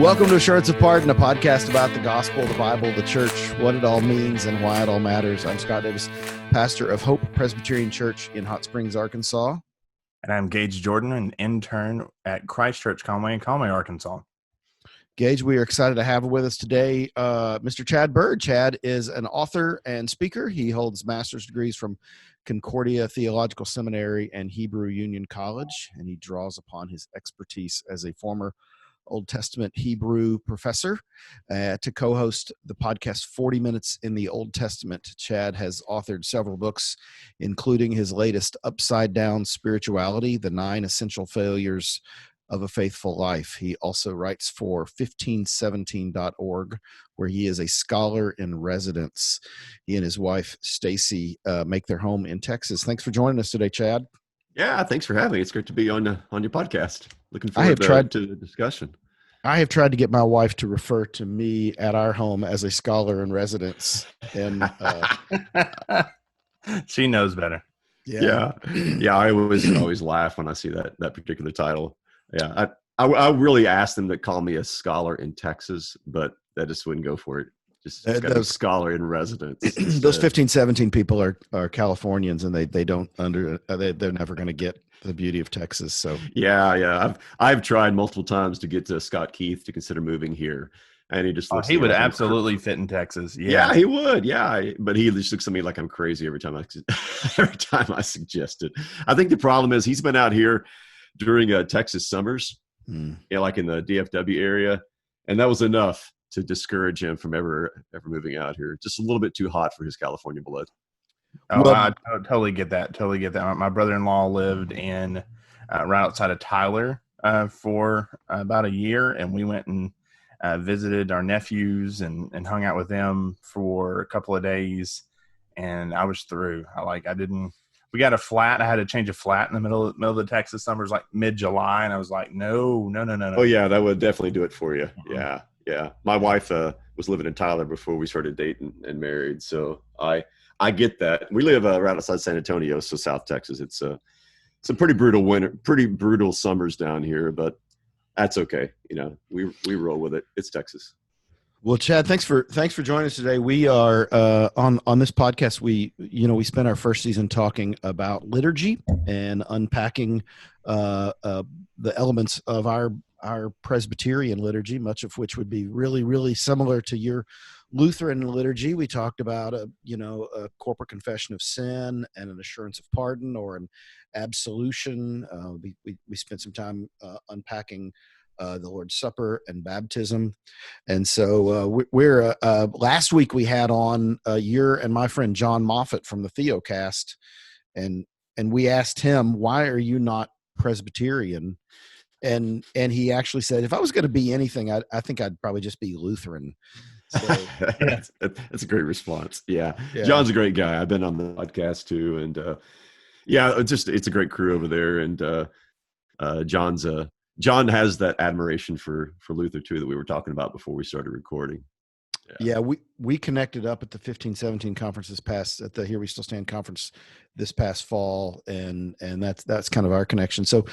Welcome to Assurance of Pardon, a podcast about the gospel, the Bible, the church, what it all means, and why it all matters. I'm Scott Davis, pastor of Hope Presbyterian Church in Hot Springs, Arkansas. And I'm Gage Jordan, an intern at Christ Church Conway in Conway, Arkansas. Gage, we are excited to have with us today Mr. Chad Bird. Chad is an author and speaker. He holds master's degrees from Concordia Theological Seminary and Hebrew Union College, and he draws upon his expertise as a former Old Testament Hebrew professor to co-host the podcast 40 Minutes in the Old Testament. Chad has authored several books, including his latest Upside Down Spirituality, The 9 Essential Failures of a Faithful Life. He also writes for 1517.org, where he is a scholar in residence. He and his wife, Stacy, make their home in Texas. Thanks for joining us today, Chad. Yeah, thanks for having me. It's great to be on your podcast. Looking forward to the discussion. I have tried to get my wife to refer to me at our home as a scholar in residence, and she knows better. Yeah. I always laugh when I see that particular title. Yeah, I really asked them to call me a scholar in Texas, but that just wouldn't go for it. Just got to be scholar in residence. Those 1517 people are Californians, and they don't they're never going to get the beauty of Texas. So yeah. I've tried multiple times to get to Scott Keith to consider moving here, and he just he would absolutely fit in Texas. Yeah, he would. Yeah, but he just looks at me like I'm crazy every time I suggest it. I think the problem is he's been out here during Texas summers, like in the DFW area, and that was enough to discourage him from ever moving out here. Just a little bit too hot for his California blood. Oh, well, I totally get that. My brother-in-law lived in right outside of Tyler for about a year, and we went and visited our nephews and hung out with them for a couple of days. And I was through. We got a flat. I had to change a flat in the middle of the Texas summers, like mid-July, and I was like, no. Oh yeah, that would definitely do it for you. Yeah. My wife was living in Tyler before we started dating and married, so I get that. We live right outside San Antonio, so South Texas. It's some pretty brutal winter, pretty brutal summers down here, but that's okay. We roll with it. It's Texas. Well, Chad, thanks for joining us today. We are on this podcast. We spent our first season talking about liturgy and unpacking the elements of our Presbyterian liturgy, much of which would be really, really similar to your Lutheran liturgy. We talked about a corporate confession of sin and an assurance of pardon, or an absolution. We spent some time unpacking the Lord's Supper and baptism. And so we're last week we had on your and my friend John Moffat from the Theocast, and we asked him, why are you not Presbyterian? And he actually said, if I was going to be anything, I think I'd probably just be Lutheran. So, that's a great response. Yeah. John's a great guy. I've been on the podcast too, and it's a great crew over there. And John has that admiration for Luther too that we were talking about before we started recording. Yeah, we connected up at the 1517 conference at the Here We Still Stand conference this past fall, and that's kind of our connection. So,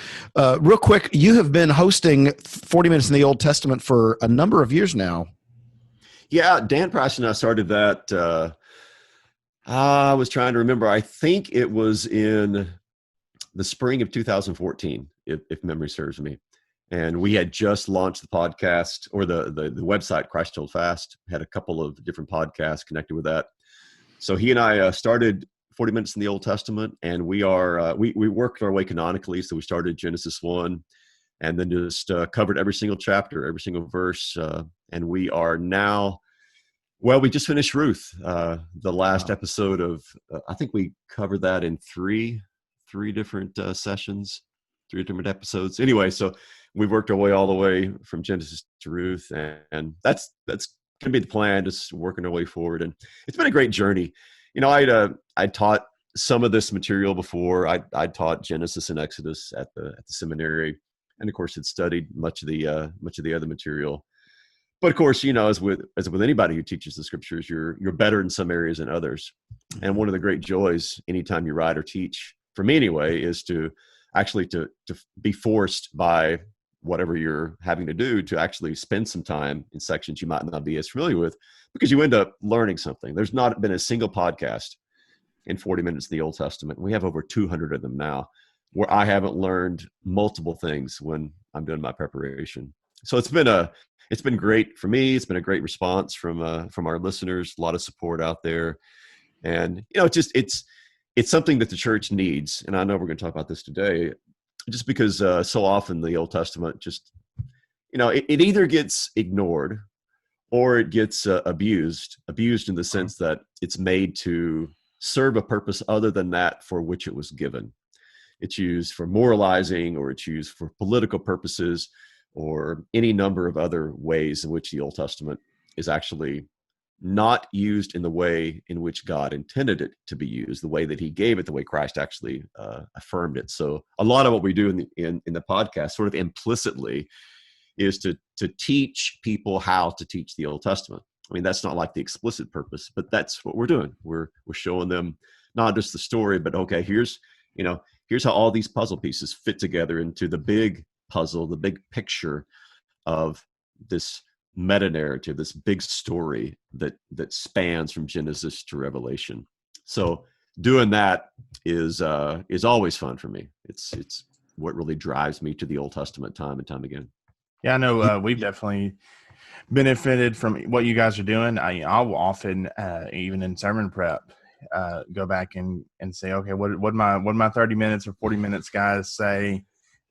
real quick, you have been hosting 40 Minutes in the Old Testament for a number of years now. Yeah, Dan Price and I started that. I was trying to remember. I think it was in the spring of 2014, if memory serves me. And we had just launched the podcast, or the website, Christ Held Fast, had a couple of different podcasts connected with that. So he and I started 40 Minutes in the Old Testament, and we worked our way canonically. So we started Genesis 1, and then just covered every single chapter, every single verse. And we are now, we just finished Ruth, the last episode of, I think we covered that in three different sessions, 3 different episodes. Anyway, so we've worked our way all the way from Genesis to Ruth, and that's going to be the plan, just working our way forward. And it's been a great journey. I taught some of this material before. I taught Genesis and Exodus at the seminary, and of course had studied much of the other material. But of course, as with anybody who teaches the scriptures, you're better in some areas than others. And one of the great joys anytime you write or teach, for me anyway, is to actually to be forced by whatever you're having to do to actually spend some time in sections you might not be as familiar with, because you end up learning something. There's not been a single podcast in 40 minutes of the Old Testament. We have over 200 of them now, where I haven't learned multiple things when I'm doing my preparation. So it's been great for me. It's been a great response from our listeners. A lot of support out there, and it's something that the church needs. And I know we're going to talk about this today, just because so often the Old Testament just, it either gets ignored or it gets abused in the sense that it's made to serve a purpose other than that for which it was given. It's used for moralizing, or it's used for political purposes, or any number of other ways in which the Old Testament is actually not used in the way in which God intended it to be used, the way that he gave it, the way Christ actually affirmed it. So a lot of what we do in the podcast sort of implicitly is to teach people how to teach the Old Testament. I mean, that's not like the explicit purpose, but that's what we're doing. We're showing them not just the story, but okay, here's how all these puzzle pieces fit together into the big puzzle, the big picture of this meta narrative, this big story that spans from Genesis to Revelation. So doing that is always fun for me. It's what really drives me to the Old Testament time and time again. Yeah, I know we've definitely benefited from what you guys are doing. I'll often, even in sermon prep, go back and say, okay, what my 30 minutes or 40 minutes guys say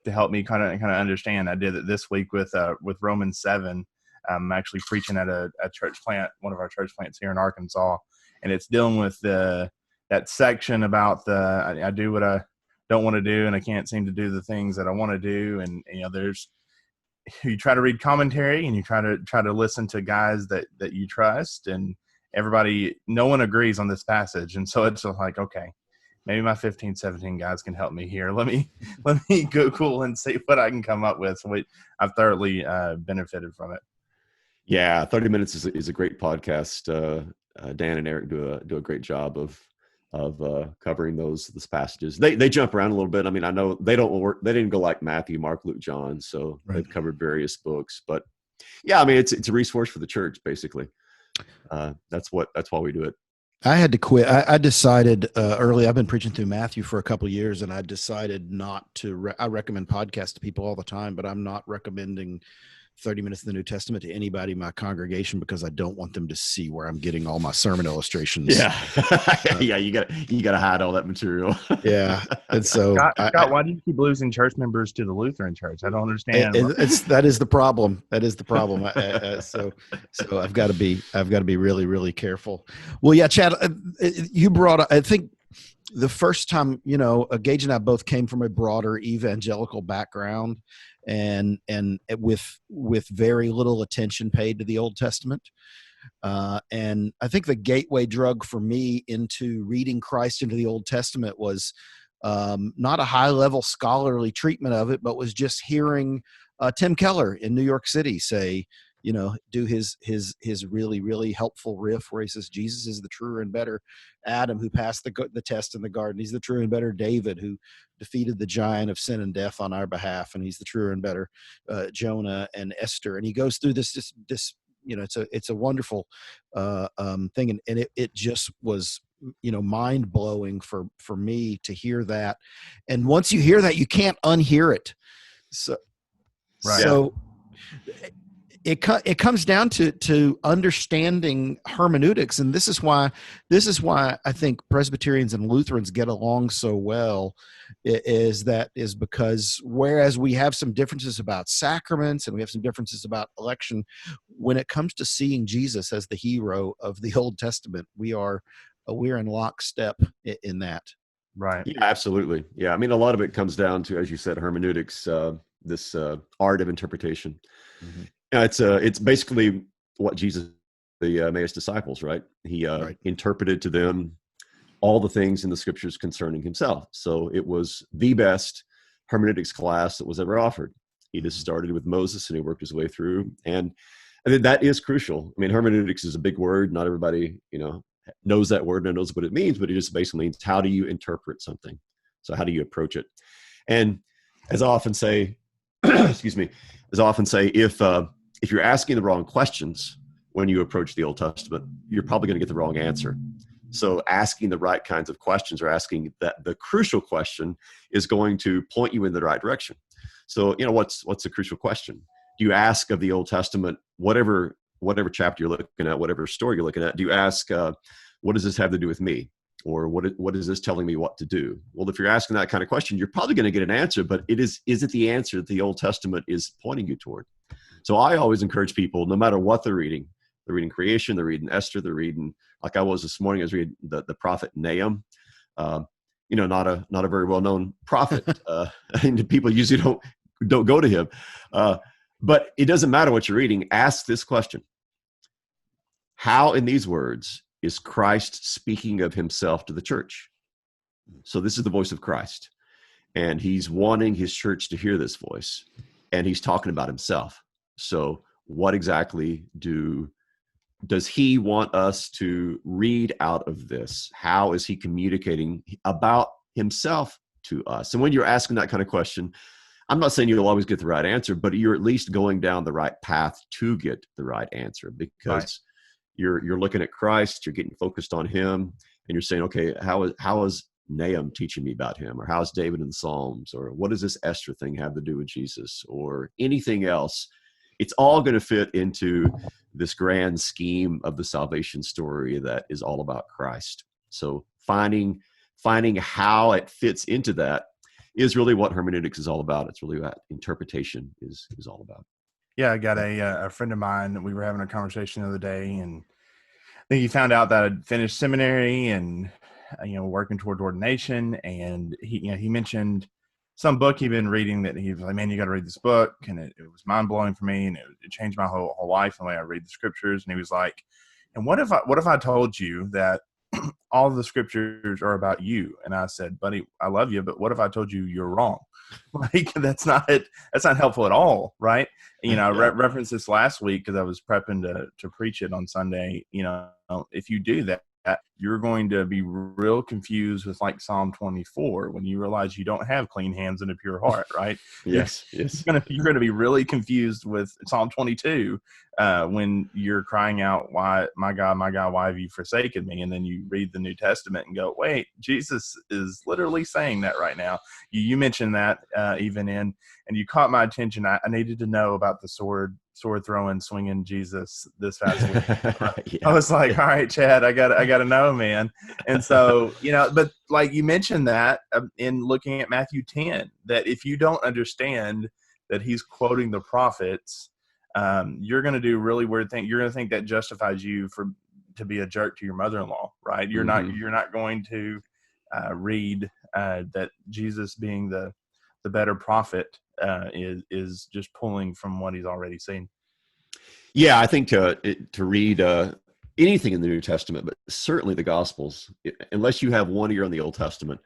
to help me kind of understand. I did it this week with Romans 7. I'm actually preaching at a church plant, one of our church plants here in Arkansas, and it's dealing with that section about I do what I don't want to do, and I can't seem to do the things that I want to do, and there's, you try to read commentary and you try to listen to guys that you trust, and no one agrees on this passage. And so it's like, okay, maybe my 15, 17 guys can help me here. Let me Google and see what I can come up with. So I've thoroughly benefited from it. Yeah. 30 minutes is a great podcast. Dan and Eric do a great job of covering those passages. They jump around a little bit. I mean, I know they didn't go like Matthew, Mark, Luke, John. So right. They've covered various books, but yeah, I mean, it's a resource for the church, basically. That's why we do it. I had to quit. I decided early. I've been preaching through Matthew for a couple of years, and I decided not to. I recommend podcasts to people all the time, but I'm not recommending 30 minutes of the New Testament to anybody in my congregation, because I don't want them to see where I'm getting all my sermon illustrations. Yeah. Yeah. You gotta hide all that material. Yeah. And so Scott, why do you keep losing church members to the Lutheran church? I don't understand. That is the problem. That is the problem. So I've got to be really, really careful. Well, yeah, Chad, you brought up, I think the first time, Gage and I both came from a broader evangelical background, and with very little attention paid to the Old Testament. And I think the gateway drug for me into reading Christ into the Old Testament was not a high level scholarly treatment of it, but was just hearing Tim Keller in New York City say, do his really, really helpful riff where he says, Jesus is the truer and better Adam who passed the test in the garden. He's the truer and better David who defeated the giant of sin and death on our behalf. And he's the truer and better Jonah and Esther. And he goes through this it's a wonderful thing. And it just was, mind blowing for me to hear that. And once you hear that, you can't unhear it. So, right. So it comes down to understanding hermeneutics, and this is why I think Presbyterians and Lutherans get along so well. Is because whereas we have some differences about sacraments and we have some differences about election, when it comes to seeing Jesus as the hero of the Old Testament, we're in lockstep in that. Right. Yeah, absolutely. Yeah, I mean, a lot of it comes down to, as you said, hermeneutics, this art of interpretation. Mm-hmm. It's basically what Jesus, the Emmaus disciples, right? He interpreted to them all the things in the scriptures concerning himself. So it was the best hermeneutics class that was ever offered. He just started with Moses and he worked his way through. And I think that is crucial. I mean, hermeneutics is a big word. Not everybody, knows that word and knows what it means, but it just basically means, how do you interpret something? So how do you approach it? And as I often say, excuse me, as I often say, if you're asking the wrong questions when you approach the Old Testament, you're probably going to get the wrong answer. So asking the right kinds of questions, or asking that the crucial question, is going to point you in the right direction. So, what's the crucial question? Do you ask of the Old Testament, whatever chapter you're looking at, whatever story you're looking at, do you ask, what does this have to do with me? Or what is this telling me what to do? Well, if you're asking that kind of question, you're probably going to get an answer, but is it the answer that the Old Testament is pointing you toward? So I always encourage people, no matter what they're reading creation, they're reading Esther, they're reading, like I was this morning, I was reading the prophet Nahum, not a very well-known prophet. And people usually don't go to him. But it doesn't matter what you're reading. Ask this question: how in these words is Christ speaking of himself to the church? So this is the voice of Christ, and he's wanting his church to hear this voice, and he's talking about himself. So what exactly does he want us to read out of this? How is he communicating about himself to us? And when you're asking that kind of question, I'm not saying you'll always get the right answer, but you're at least going down the right path to get the right answer, because you're looking at Christ, you're getting focused on him, and you're saying, okay, how is Nahum teaching me about him? Or how is David in the Psalms? Or what does this Esther thing have to do with Jesus? Or anything else? It's all going to fit into this grand scheme of the salvation story that is all about Christ. So finding how it fits into that is really what hermeneutics is all about. It's really what interpretation is all about. Yeah, I got a friend of mine. We were having a conversation the other day, and I think he found out that I'd finished seminary and working toward ordination. And he mentioned some book he'd been reading that he was like, "Man, you got to read this book," and it was mind blowing for me, and it changed my whole life and the way I read the scriptures. And he was like, "And what if I told you that all of the scriptures are about you?" And I said, "Buddy, I love you, but what if I told you you're wrong?" Like, that's not helpful at all, right? I referenced this last week because I was prepping to preach it on Sunday. If you do that, you're going to be real confused with like Psalm 24 when you realize you don't have clean hands and a pure heart, right? Yes. You're going to be really confused with Psalm 22 when you're crying out, "Why, my God, why have you forsaken me?" And then you read the New Testament and go, wait, Jesus is literally saying that right now. You mentioned that and you caught my attention. I needed to know about the sword throwing, swinging Jesus this past week. Yeah. I was like, all right, Chad, I got to know, man. And so, but like you mentioned that in looking at Matthew 10, that if you don't understand that he's quoting the prophets, you're going to do really weird things. You're going to think that justifies you to be a jerk to your mother-in-law, right? You're not going to read that Jesus, being the better prophet, is just pulling from what he's already seen. Yeah, I think to read anything in the New Testament, but certainly the Gospels, unless you have one ear on the Old Testament,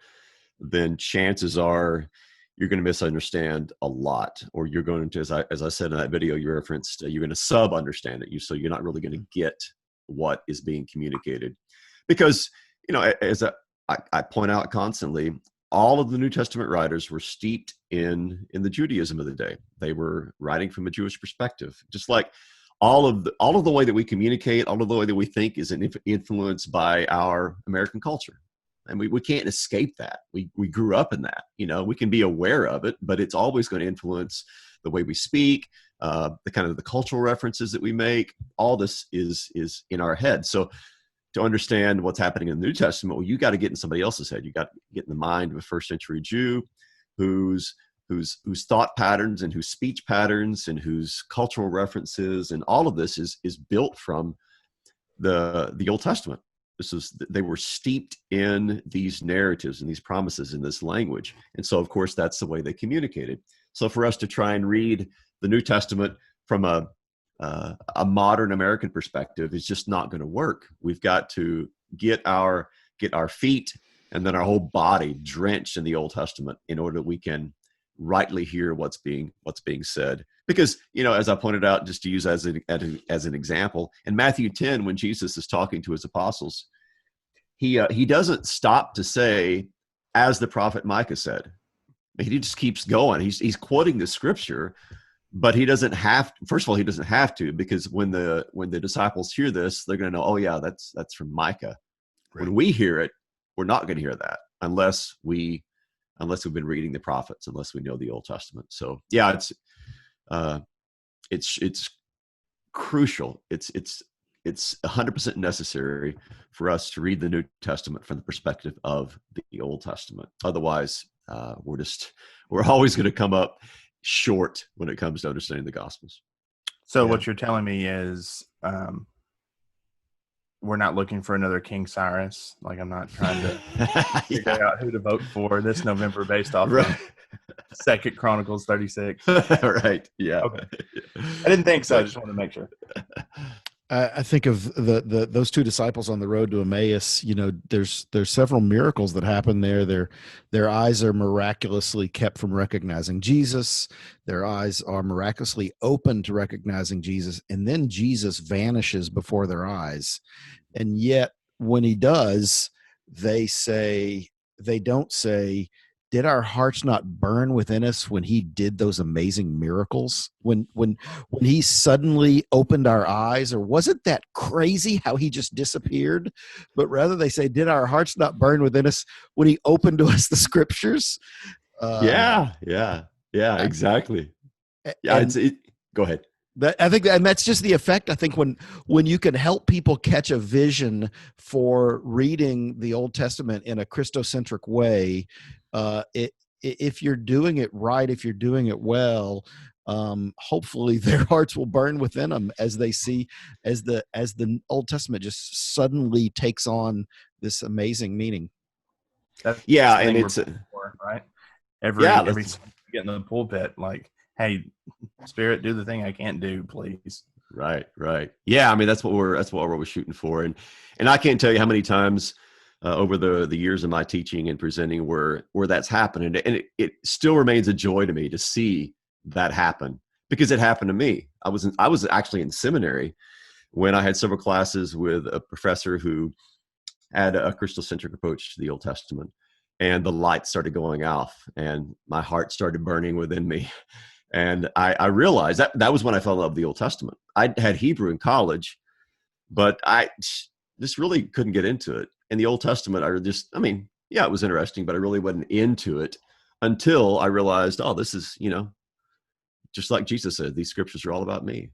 then chances are you're going to misunderstand a lot, or you're going to, as I said in that video you referenced, you're going to sub-understand it. So you're not really going to get what is being communicated, because as I point out constantly, all of the New Testament writers were steeped in the Judaism of the day. They were writing from a Jewish perspective, just like all of the way that we communicate, all of the way that we think is influenced by our American culture. And we can't escape that. We grew up in that. We can be aware of it, but it's always going to influence the way we speak, the kind of the cultural references that we make. All this is in our head. So to understand what's happening in the New Testament, well, you got to get in somebody else's head. You got to get in the mind of a first century Jew whose thought patterns and whose speech patterns and whose cultural references and all of this is built from the Old Testament. They were steeped in these narratives and these promises in this language. And so, of course, that's the way they communicated. So for us to try and read the New Testament from a modern American perspective is just not going to work. We've got to get our feet and then our whole body drenched in the Old Testament in order that we can rightly hear what's being said. Because, as I pointed out, just to use as an example, in Matthew 10, when Jesus is talking to his apostles, he doesn't stop to say, as the prophet Micah said. He just keeps going. He's quoting the scripture, but he doesn't have. First of all, he doesn't have to, because when the disciples hear this, they're going to know. Oh yeah, that's from Micah. Right. When we hear it, we're not going to hear that unless we've been reading the prophets, unless we know the Old Testament. So yeah, it's crucial. It's 100% necessary for us to read the New Testament from the perspective of the Old Testament. Otherwise, we're always going to come up short when it comes to understanding the Gospels. So what you're telling me is, we're not looking for another King Cyrus. Like, I'm not trying to figure out who to vote for this November based off of 2 Chronicles 36. Right. Yeah. Okay. I didn't think so. I just want to make sure. I think of those two disciples on the road to Emmaus. There's several miracles that happen there. Their eyes are miraculously kept from recognizing Jesus. Their eyes are miraculously open to recognizing Jesus, and then Jesus vanishes before their eyes. And yet, when he does, they don't say, "Did our hearts not burn within us when he did those amazing miracles? When he suddenly opened our eyes, or wasn't that crazy how he just disappeared?" But rather they say, "Did our hearts not burn within us when he opened to us the scriptures?" Yeah, exactly. Yeah, go ahead. I think and that's just the effect. I think when you can help people catch a vision for reading the Old Testament in a Christocentric way, if you're doing it right, if you're doing it well, hopefully their hearts will burn within them as they see as the Old Testament just suddenly takes on this amazing meaning. That's and it's right. Every time you get in the pulpit, like, "Hey, Spirit, do the thing I can't do, please." Right. Yeah, I mean that's what we're shooting for, and I can't tell you how many times over the years of my teaching and presenting where that's happened, and it still remains a joy to me to see that happen, because it happened to me. I was actually in seminary when I had several classes with a professor who had a Christocentric approach to the Old Testament, and the light started going off, and my heart started burning within me. And I realized that was when I fell in love with the Old Testament. I had Hebrew in college, but I just really couldn't get into it. And the Old Testament, it was interesting, but I really wasn't into it until I realized, this is, just like Jesus said, these scriptures are all about me.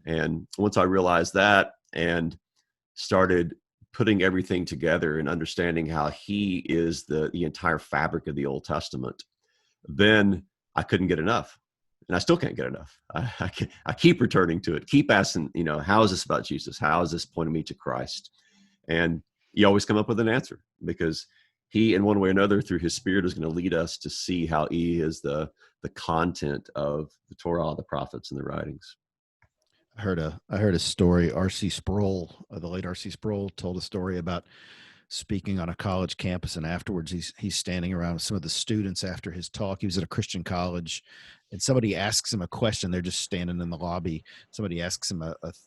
And once I realized that and started putting everything together and understanding how he is the entire fabric of the Old Testament, then I couldn't get enough. And I still can't get enough. I keep returning to it, keep asking, how is this about Jesus? How is this pointing me to Christ? And you always come up with an answer, because he, in one way or another, through his Spirit, is going to lead us to see how he is the content of the Torah, the prophets, and the writings. I heard a story. R.C. Sproul, the late R.C. Sproul, told a story about speaking on a college campus, and afterwards he's standing around with some of the students after his talk. He was at a Christian college, and somebody asks him a question. They're just standing in the lobby. Somebody asks him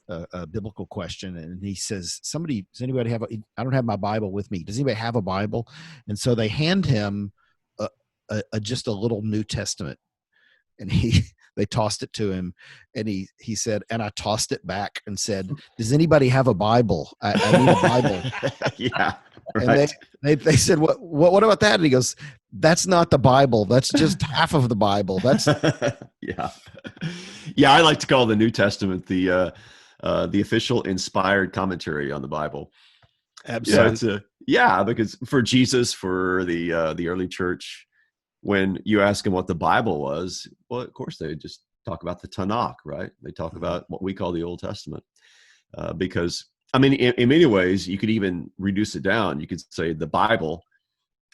a biblical question, and he says, does anybody have I don't have my Bible with me. Does anybody have a Bible? And so they hand him just a little New Testament, and they tossed it to him, and he said, and I tossed it back and said, "Does anybody have a Bible? I need a Bible." Yeah. Right. And they said, what about that? And he goes, "That's not the Bible. That's just half of the Bible." That's yeah. I like to call the New Testament the official inspired commentary on the Bible. Absolutely. Because for Jesus, for the early church, when you ask them what the Bible was, well, of course they just talk about the Tanakh, right? They talk about what we call the Old Testament, because in many ways, you could even reduce it down. You could say the Bible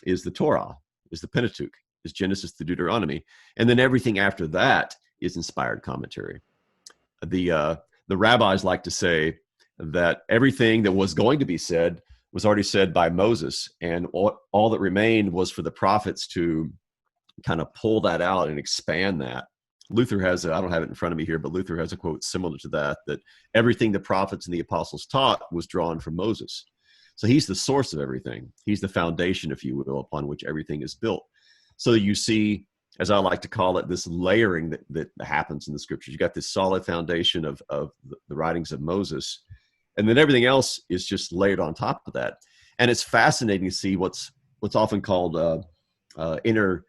is the Torah, is the Pentateuch, is Genesis to Deuteronomy, and then everything after that is inspired commentary. The rabbis like to say that everything that was going to be said was already said by Moses, and all that remained was for the prophets to kind of pull that out and expand that. Luther has I don't have it in front of me here, but Luther has a quote similar to that everything the prophets and the apostles taught was drawn from Moses. So he's the source of everything. He's the foundation, if you will, upon which everything is built. So you see as I like to call it, this layering that happens in the scriptures. You got this solid foundation of the writings of Moses, and then everything else is just layered on top of that. And it's fascinating to see what's often called inner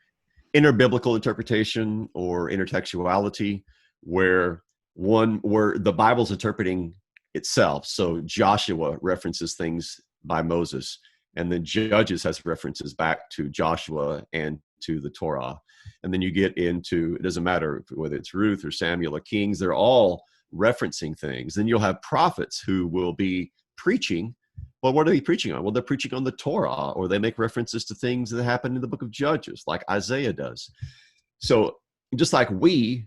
biblical interpretation or intertextuality, where the Bible's interpreting itself. So Joshua references things by Moses, and then Judges has references back to Joshua and to the Torah. And then you get into, it doesn't matter whether it's Ruth or Samuel or Kings, they're all referencing things. Then you'll have prophets who will be preaching. Well, what are they preaching on? Well, they're preaching on the Torah, or they make references to things that happen in the book of Judges, like Isaiah does. So just like we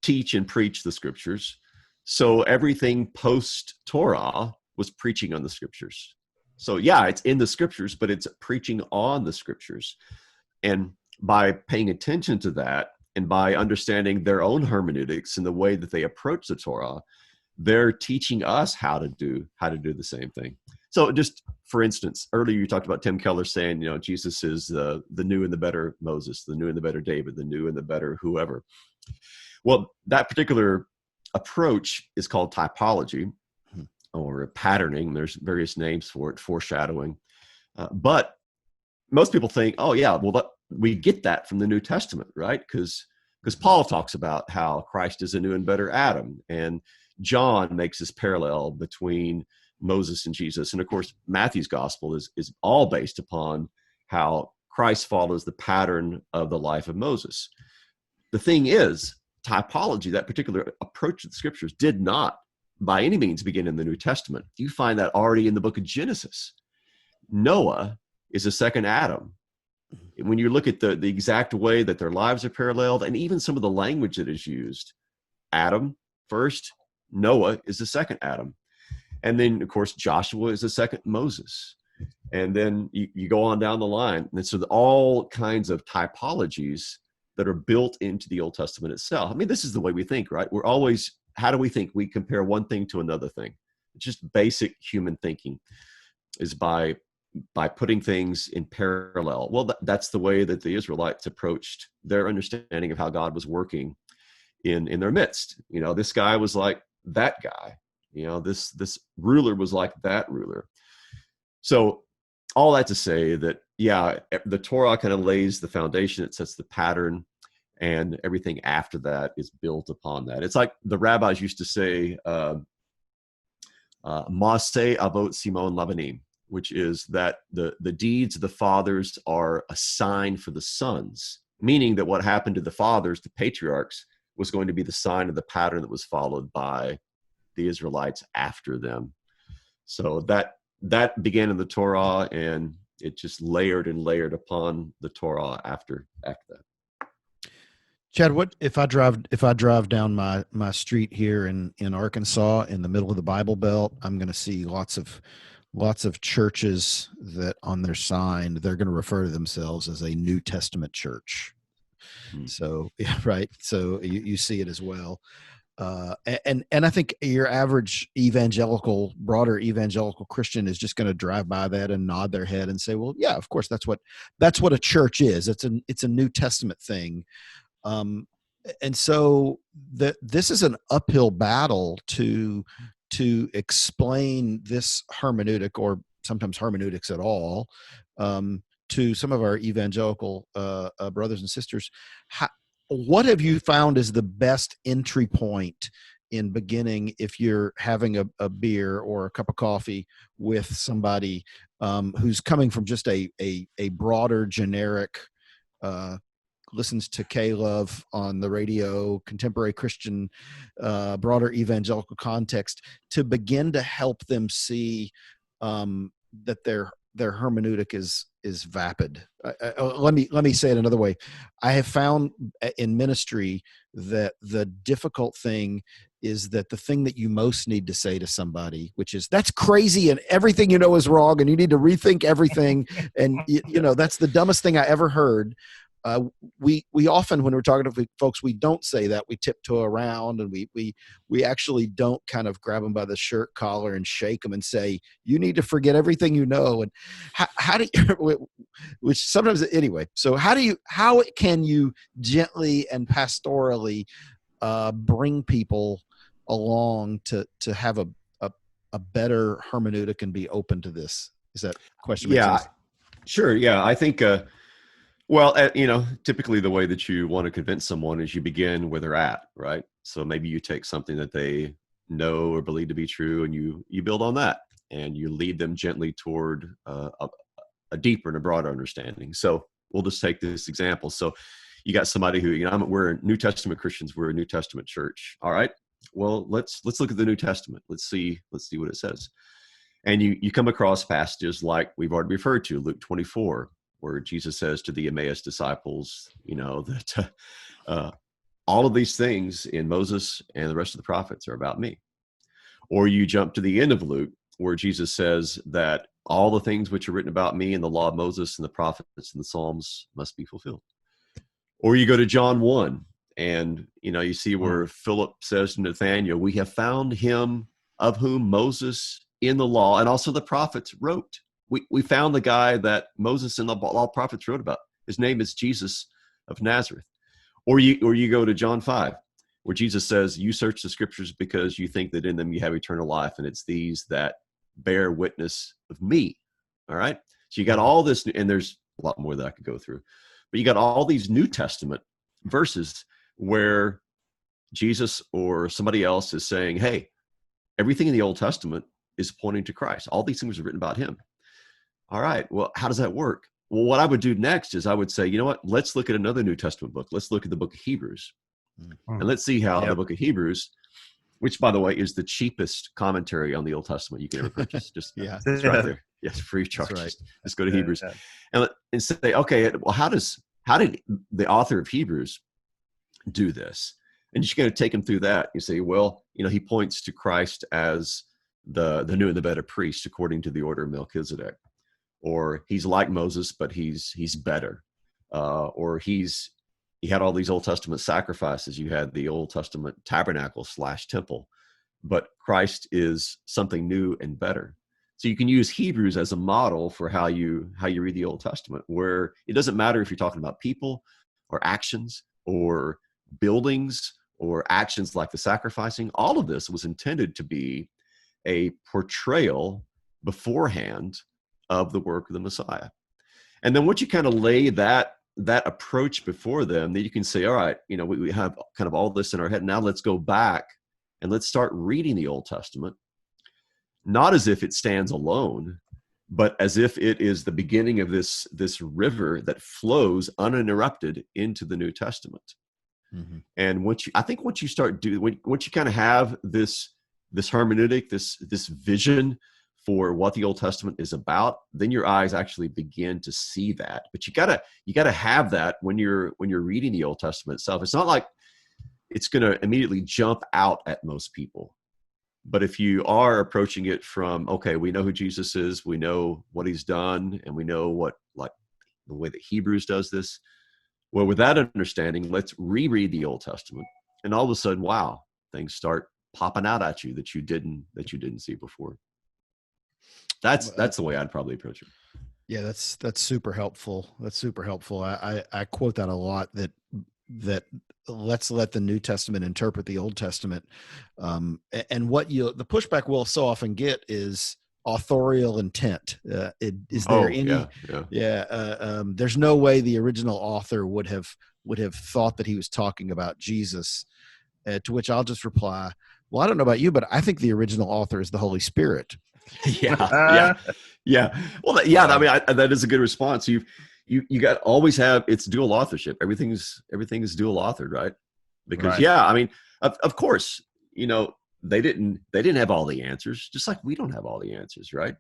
teach and preach the scriptures, so everything post-Torah was preaching on the scriptures. So yeah, it's in the scriptures, but it's preaching on the scriptures. And by paying attention to that, and by understanding their own hermeneutics and the way that they approach the Torah, they're teaching us how to do the same thing. So just for instance, earlier you talked about Tim Keller saying, Jesus is the new and the better Moses, the new and the better David, the new and the better whoever. Well, that particular approach is called typology or patterning. There's various names for it, foreshadowing. But most people think, oh yeah, well, we get that from the New Testament, right? Because Paul talks about how Christ is a new and better Adam, and John makes this parallel between Moses and Jesus. And of course, Matthew's gospel is all based upon how Christ follows the pattern of the life of Moses. The thing is, typology, that particular approach to the scriptures, did not by any means begin in the New Testament. You find that already in the book of Genesis. Noah is a second Adam. When you look at the exact way that their lives are paralleled, and even some of the language that is used, Adam first, Noah is the second Adam. And then, of course, Joshua is the second Moses. And then you go on down the line. And so all kinds of typologies that are built into the Old Testament itself. I mean, this is the way we think, right? We're always, how do we think? We compare one thing to another thing. It's just basic human thinking is by putting things in parallel. Well, that's the way that the Israelites approached their understanding of how God was working in their midst. This guy was like that guy. This ruler was like that ruler. So all that to say that, yeah, the Torah kind of lays the foundation. It sets the pattern, and everything after that is built upon that. It's like the rabbis used to say, Maaseh Avot Simon Lavanim, which is that the deeds of the fathers are a sign for the sons, meaning that what happened to the fathers, the patriarchs, was going to be the sign of the pattern that was followed by the Israelites after them. So that began in the Torah, and it just layered and layered upon the Torah after that. Chad, what if I drive down my street here in Arkansas in the middle of the Bible Belt? I'm going to see lots of churches that on their sign they're going to refer to themselves as a New Testament church. So yeah, right. So you see it as well. And I think your average broader evangelical Christian is just going to drive by that and nod their head and say, well, yeah, of course, that's what a church is. It's a New Testament thing. And so this is an uphill battle to explain this hermeneutic, or sometimes hermeneutics at all, to some of our evangelical brothers and sisters. What have you found is the best entry point in beginning if you're having a beer or a cup of coffee with somebody who's coming from just a broader, generic, listens to K-Love on the radio, contemporary Christian, broader evangelical context, to begin to help them see that their hermeneutic is vapid. Let me say it another way. I have found in ministry that the difficult thing is that the thing that you most need to say to somebody, which is, that's crazy and everything you know is wrong and you need to rethink everything. And that's the dumbest thing I ever heard. We often, when we're talking to folks, we don't say that. We tiptoe around, and we actually don't kind of grab them by the shirt collar and shake them and say, you need to forget everything you know. And how do you, which sometimes anyway. So how can you gently and pastorally bring people along to have a better hermeneutic and be open to this? Is that question make Yeah, sense? sure. Yeah, I think, typically the way that you want to convince someone is you begin where they're at, right? So maybe you take something that they know or believe to be true, and you build on that, and you lead them gently toward a deeper and a broader understanding. So we'll just take this example. So you got somebody who, we're New Testament Christians, we're a New Testament church. All right. Well, let's look at the New Testament. Let's see what it says. And you come across passages like we've already referred to, Luke 24, where Jesus says to the Emmaus disciples, that all of these things in Moses and the rest of the prophets are about me. Or you jump to the end of Luke, where Jesus says that all the things which are written about me in the law of Moses and the prophets and the Psalms must be fulfilled. Or you go to John 1, and you see where Philip says to Nathanael, we have found him of whom Moses in the law and also the prophets wrote. We found the guy that Moses and the law prophets wrote about. His name is Jesus of Nazareth. Or you go to John 5, where Jesus says, you search the scriptures because you think that in them you have eternal life, and it's these that bear witness of me. All right. So you got all this, and there's a lot more that I could go through, but you got all these New Testament verses where Jesus or somebody else is saying, hey, everything in the Old Testament is pointing to Christ. All these things are written about him. All right. Well, how does that work? Well, what I would do next is I would say, you know what? Let's look at another New Testament book. Let's look at the book of Hebrews. And let's see how the book of Hebrews, which, by the way, is the cheapest commentary on the Old Testament you can ever purchase. Just it's right there. Yes, free of charge. Right. Just go to Hebrews and say, okay, well, how did the author of Hebrews do this? And you're just going to take him through that. You say, well, he points to Christ as the new and the better priest according to the order of Melchizedek, or he's like Moses, but he's better, or he had all these Old Testament sacrifices. You had the Old Testament tabernacle / temple, but Christ is something new and better. So you can use Hebrews as a model for how you read the Old Testament, where it doesn't matter if you're talking about people or actions or buildings or actions like the sacrificing. All of this was intended to be a portrayal beforehand of the work of the Messiah. And then once you kind of lay that approach before them, then you can say, all right, we have kind of all this in our head. Now let's go back and let's start reading the Old Testament, not as if it stands alone, but as if it is the beginning of this river that flows uninterrupted into the New Testament. Mm-hmm. And once you start once you kind of have this hermeneutic, this vision for what the Old Testament is about, then your eyes actually begin to see that. But you gotta have that when you're reading the Old Testament itself. It's not like it's going to immediately jump out at most people. But if you are approaching it from, okay, we know who Jesus is, we know what he's done, and we know what, like the way that Hebrews does this. Well, with that understanding, let's reread the Old Testament, and all of a sudden, wow, things start popping out at you that you didn't see before. That's the way I'd probably approach it. Yeah, that's super helpful. That's super helpful. I quote that a lot, that let's let the New Testament interpret the Old Testament. And what the pushback we'll so often get is authorial intent. Is there any? There's no way the original author would have thought that he was talking about Jesus. To which I'll just reply, well, I don't know about you, but I think the original author is the Holy Spirit. Yeah. Well, I mean, that is a good response. You got always have, it's dual authorship. Everything is dual authored, right? Because I mean, of course, they didn't have all the answers, just like we don't have all the answers, right?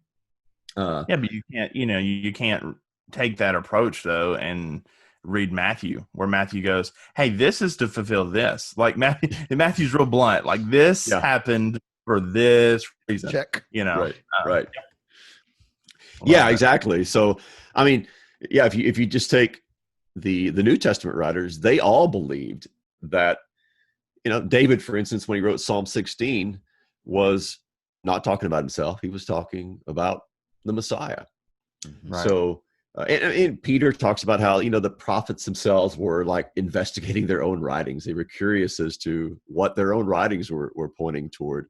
But you can't, you can't take that approach though and read Matthew, where Matthew goes, "Hey, this is to fulfill this." Like Matthew's real blunt. Like this happened for this reason. Check. Right. Yeah, exactly. So, I mean, if you just take the New Testament writers, they all believed that, David, for instance, when he wrote Psalm 16, was not talking about himself. He was talking about the Messiah. Right. So And Peter talks about how, the prophets themselves were like investigating their own writings. They were curious as to what their own writings were pointing toward.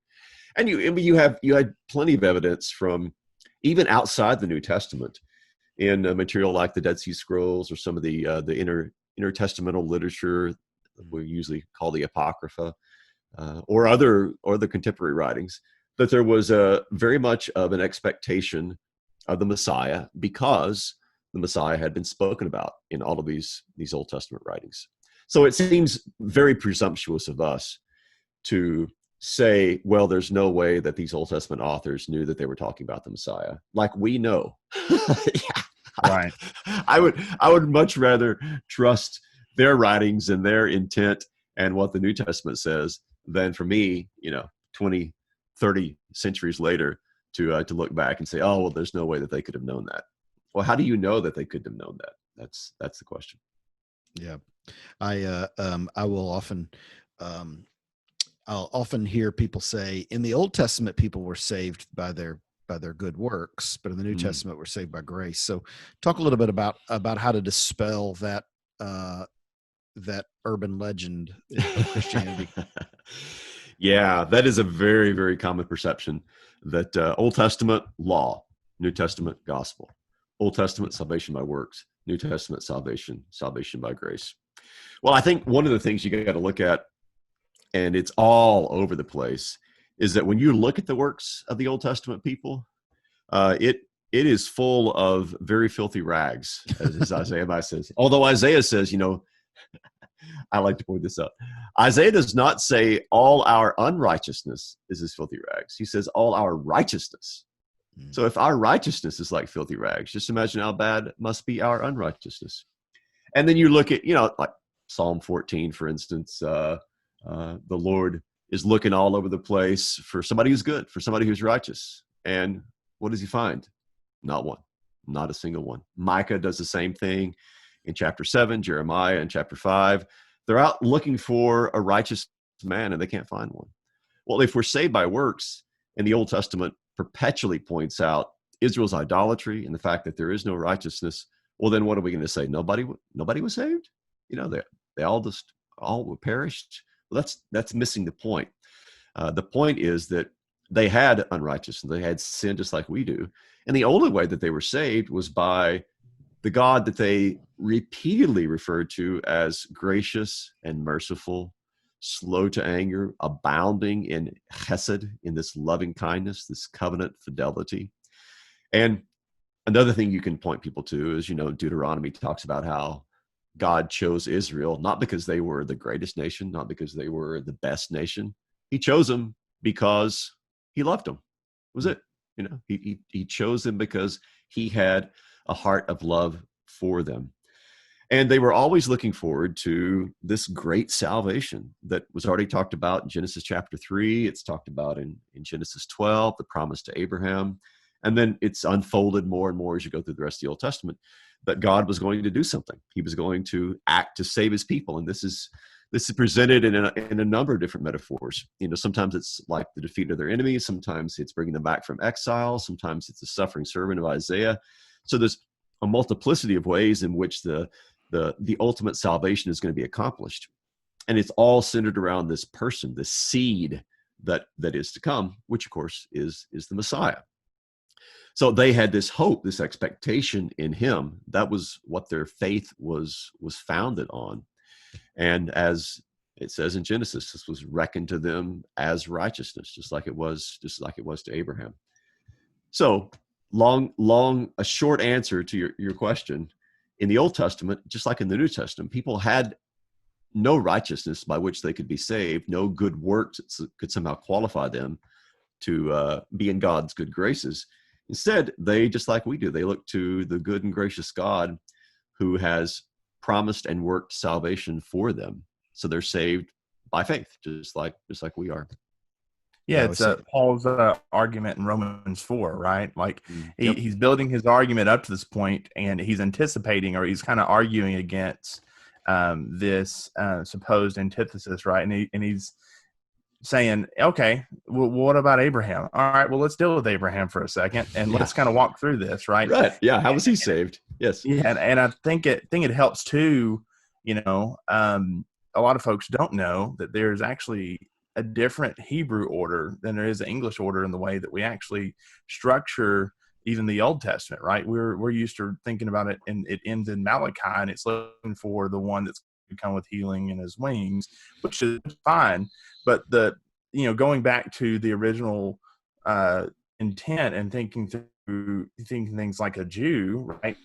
And you had plenty of evidence from even outside the New Testament in material like the Dead Sea Scrolls or some of the intertestamental literature we usually call the Apocrypha, or other contemporary writings, that there was a very much of an expectation of the Messiah because the Messiah had been spoken about in all of these Old Testament writings. So it seems very presumptuous of us to say, well, there's no way that these Old Testament authors knew that they were talking about the Messiah. Like we know. Yeah. Right. I would much rather trust their writings and their intent and what the New Testament says than for me, 20, 30 centuries later to look back and say, oh, well, there's no way that they could have known that. Well, how do you know that they could have known that? That's the question. Yeah. I will often, I'll often hear people say in the Old Testament, people were saved by their good works, but in the New Testament, we're saved by grace. So talk a little bit about how to dispel that, that urban legend of Christianity. Yeah, that is a very, very common perception that Old Testament law, New Testament gospel, Old Testament salvation by works, New Testament salvation by grace. Well, I think one of the things you got to look at, and it's all over the place, is that when you look at the works of the Old Testament people, it is full of very filthy rags, as Isaiah says. Although Isaiah says, I like to point this out. Isaiah does not say all our unrighteousness is as filthy rags. He says all our righteousness. So if our righteousness is like filthy rags, just imagine how bad must be our unrighteousness. And then you look at, like Psalm 14, for instance, the Lord is looking all over the place for somebody who's good, for somebody who's righteous. And what does he find? Not one, not a single one. Micah does the same thing in chapter 7, Jeremiah in chapter 5. They're out looking for a righteous man and they can't find one. Well, if we're saved by works, and the Old Testament perpetually points out Israel's idolatry and the fact that there is no righteousness, well, then what are we going to say? Nobody was saved? They all were perished? Well, that's missing the point. The point is that they had unrighteousness. They had sin just like we do. And the only way that they were saved was by the God that they repeatedly referred to as gracious and merciful, slow to anger, abounding in chesed, in this loving kindness, this covenant fidelity. And another thing you can point people to is, Deuteronomy talks about how God chose Israel, not because they were the greatest nation, not because they were the best nation. He chose them because he loved them. That was it. He chose them because he had a heart of love for them. And they were always looking forward to this great salvation that was already talked about in Genesis chapter 3. It's talked about in Genesis 12, the promise to Abraham. And then it's unfolded more and more as you go through the rest of the Old Testament, that God was going to do something. He was going to act to save his people. And this is presented in a number of different metaphors. Sometimes it's like the defeat of their enemies. Sometimes it's bringing them back from exile. Sometimes it's the suffering servant of Isaiah. So there's a multiplicity of ways in which the ultimate salvation is going to be accomplished. And it's all centered around this person, this seed that is to come, which of course is the Messiah. So they had this hope, this expectation in him. That was what their faith was founded on. And as it says in Genesis, this was reckoned to them as righteousness, just like it was to Abraham. So a short answer to your question. In the Old Testament, just like in the New Testament, people had no righteousness by which they could be saved, no good works that could somehow qualify them to be in God's good graces. Instead, they, just like we do, they look to the good and gracious God who has promised and worked salvation for them. So they're saved by faith, just like we are. Yeah, it's Paul's argument in Romans 4, right? Like he's building his argument up to this point, and he's anticipating, or he's kind of arguing against this supposed antithesis, right? And he's saying, okay, well, what about Abraham? All right, well, let's deal with Abraham for a second, and let's kind of walk through this, right? Right. Yeah. How was he saved? Yes. Yeah, and I think it helps too. A lot of folks don't know that there's actually a different Hebrew order than there is an English order in the way that we actually structure even the Old Testament, right? We're used to thinking about it, and it ends in Malachi, and it's looking for the one that's going to come with healing in his wings, which is fine. But going back to the original intent and thinking things like a Jew, right?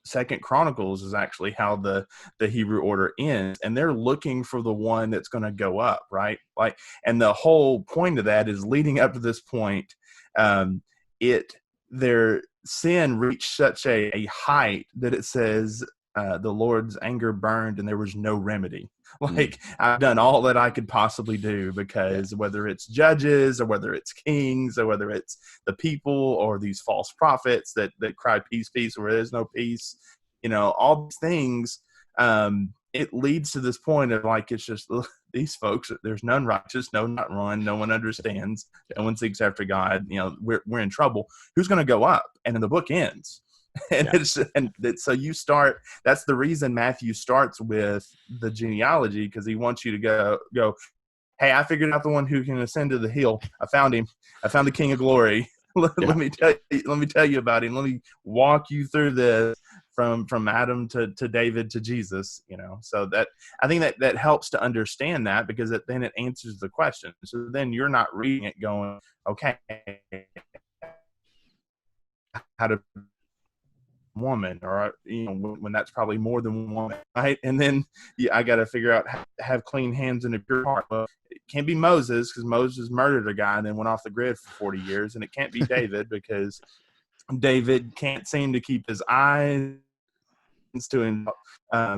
Second Chronicles is actually how the Hebrew order ends, and they're looking for the one that's going to go up, right? And the whole point of that is leading up to this point, their sin reached such a height that it says the Lord's anger burned and there was no remedy. I've done all that I could possibly do, because whether it's judges or whether it's kings or whether it's the people or these false prophets that cry peace, peace, where there's no peace, all these things, it leads to this point of it's just these folks, there's none righteous, no, not one, no one understands, no one seeks after God, we're in trouble. Who's going to go up? And then the book ends. So you start. That's the reason Matthew starts with the genealogy, because he wants you to go. Hey, I figured out the one who can ascend to the hill. I found him. I found the King of Glory. Let me tell you about him. Let me walk you through this from Adam to David to Jesus. So that I think that helps to understand that, because then it answers the question. So then you're not reading it going, okay, how to woman, or when that's probably more than one, right? And then I got to figure out how to have clean hands and a pure heart. Well, it can't be Moses, because Moses murdered a guy and then went off the grid for 40 years, and it can't be David because David can't seem to keep his eyes to him,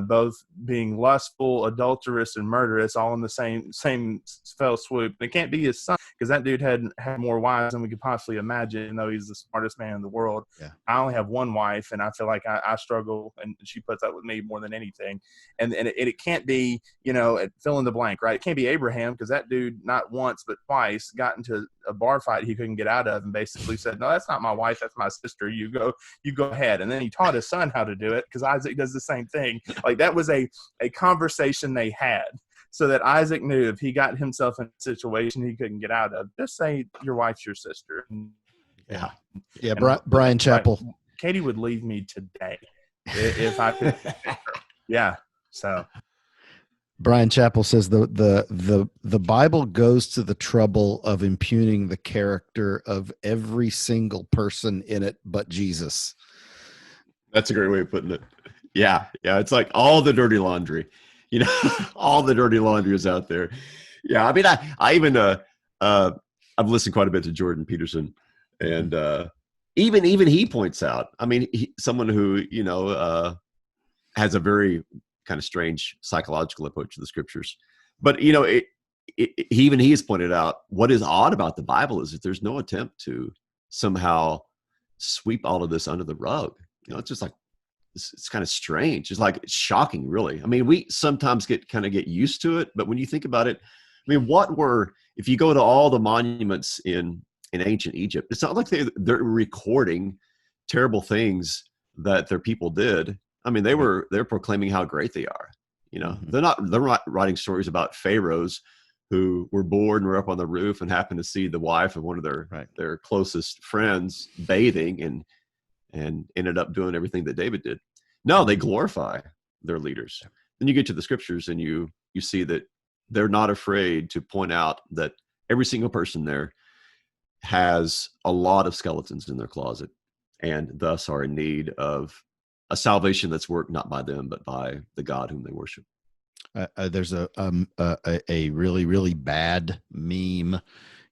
both being lustful, adulterous, and murderous, all in the same fell swoop. It can't be his son, because that dude had more wives than we could possibly imagine, even though he's the smartest man in the world. Yeah. I only have one wife, and I feel like I struggle, and she puts up with me more than anything. And it can't be, fill in the blank, right? It can't be Abraham, because that dude not once but twice got into a bar fight he couldn't get out of, and basically said, "No, that's not my wife, that's my sister. You go ahead." And then he taught his son how to do it, because Isaac does the same thing. That was a conversation they had, so that Isaac knew if he got himself in a situation he couldn't get out of, just say your wife's your sister. Yeah. Brian Chappell. Katie would leave me today if I could. Yeah. So Brian Chappell says the Bible goes to the trouble of impugning the character of every single person in it but Jesus. That's a great way of putting it. Yeah. It's like all the dirty laundry, all the dirty laundry is out there. Yeah. I mean, I even, I've listened quite a bit to Jordan Peterson, and even he points out, I mean, someone who, has a very kind of strange psychological approach to the scriptures, but, he has pointed out what is odd about the Bible is that there's no attempt to somehow sweep all of this under the rug. It's just like, it's kind of strange. It's shocking, really. I mean, we sometimes get used to it, but when you think about it, I mean, if you go to all the monuments in ancient Egypt, it's not like they're recording terrible things that their people did. I mean, they're proclaiming how great they are. They're not writing stories about pharaohs who were bored and were up on the roof and happened to see the wife of one of their closest friends bathing and ended up doing everything that David did. No, they glorify their leaders. Then you get to the scriptures and you see that they're not afraid to point out that every single person there has a lot of skeletons in their closet, and thus are in need of a salvation that's worked not by them, but by the God whom they worship. There's a really, really bad meme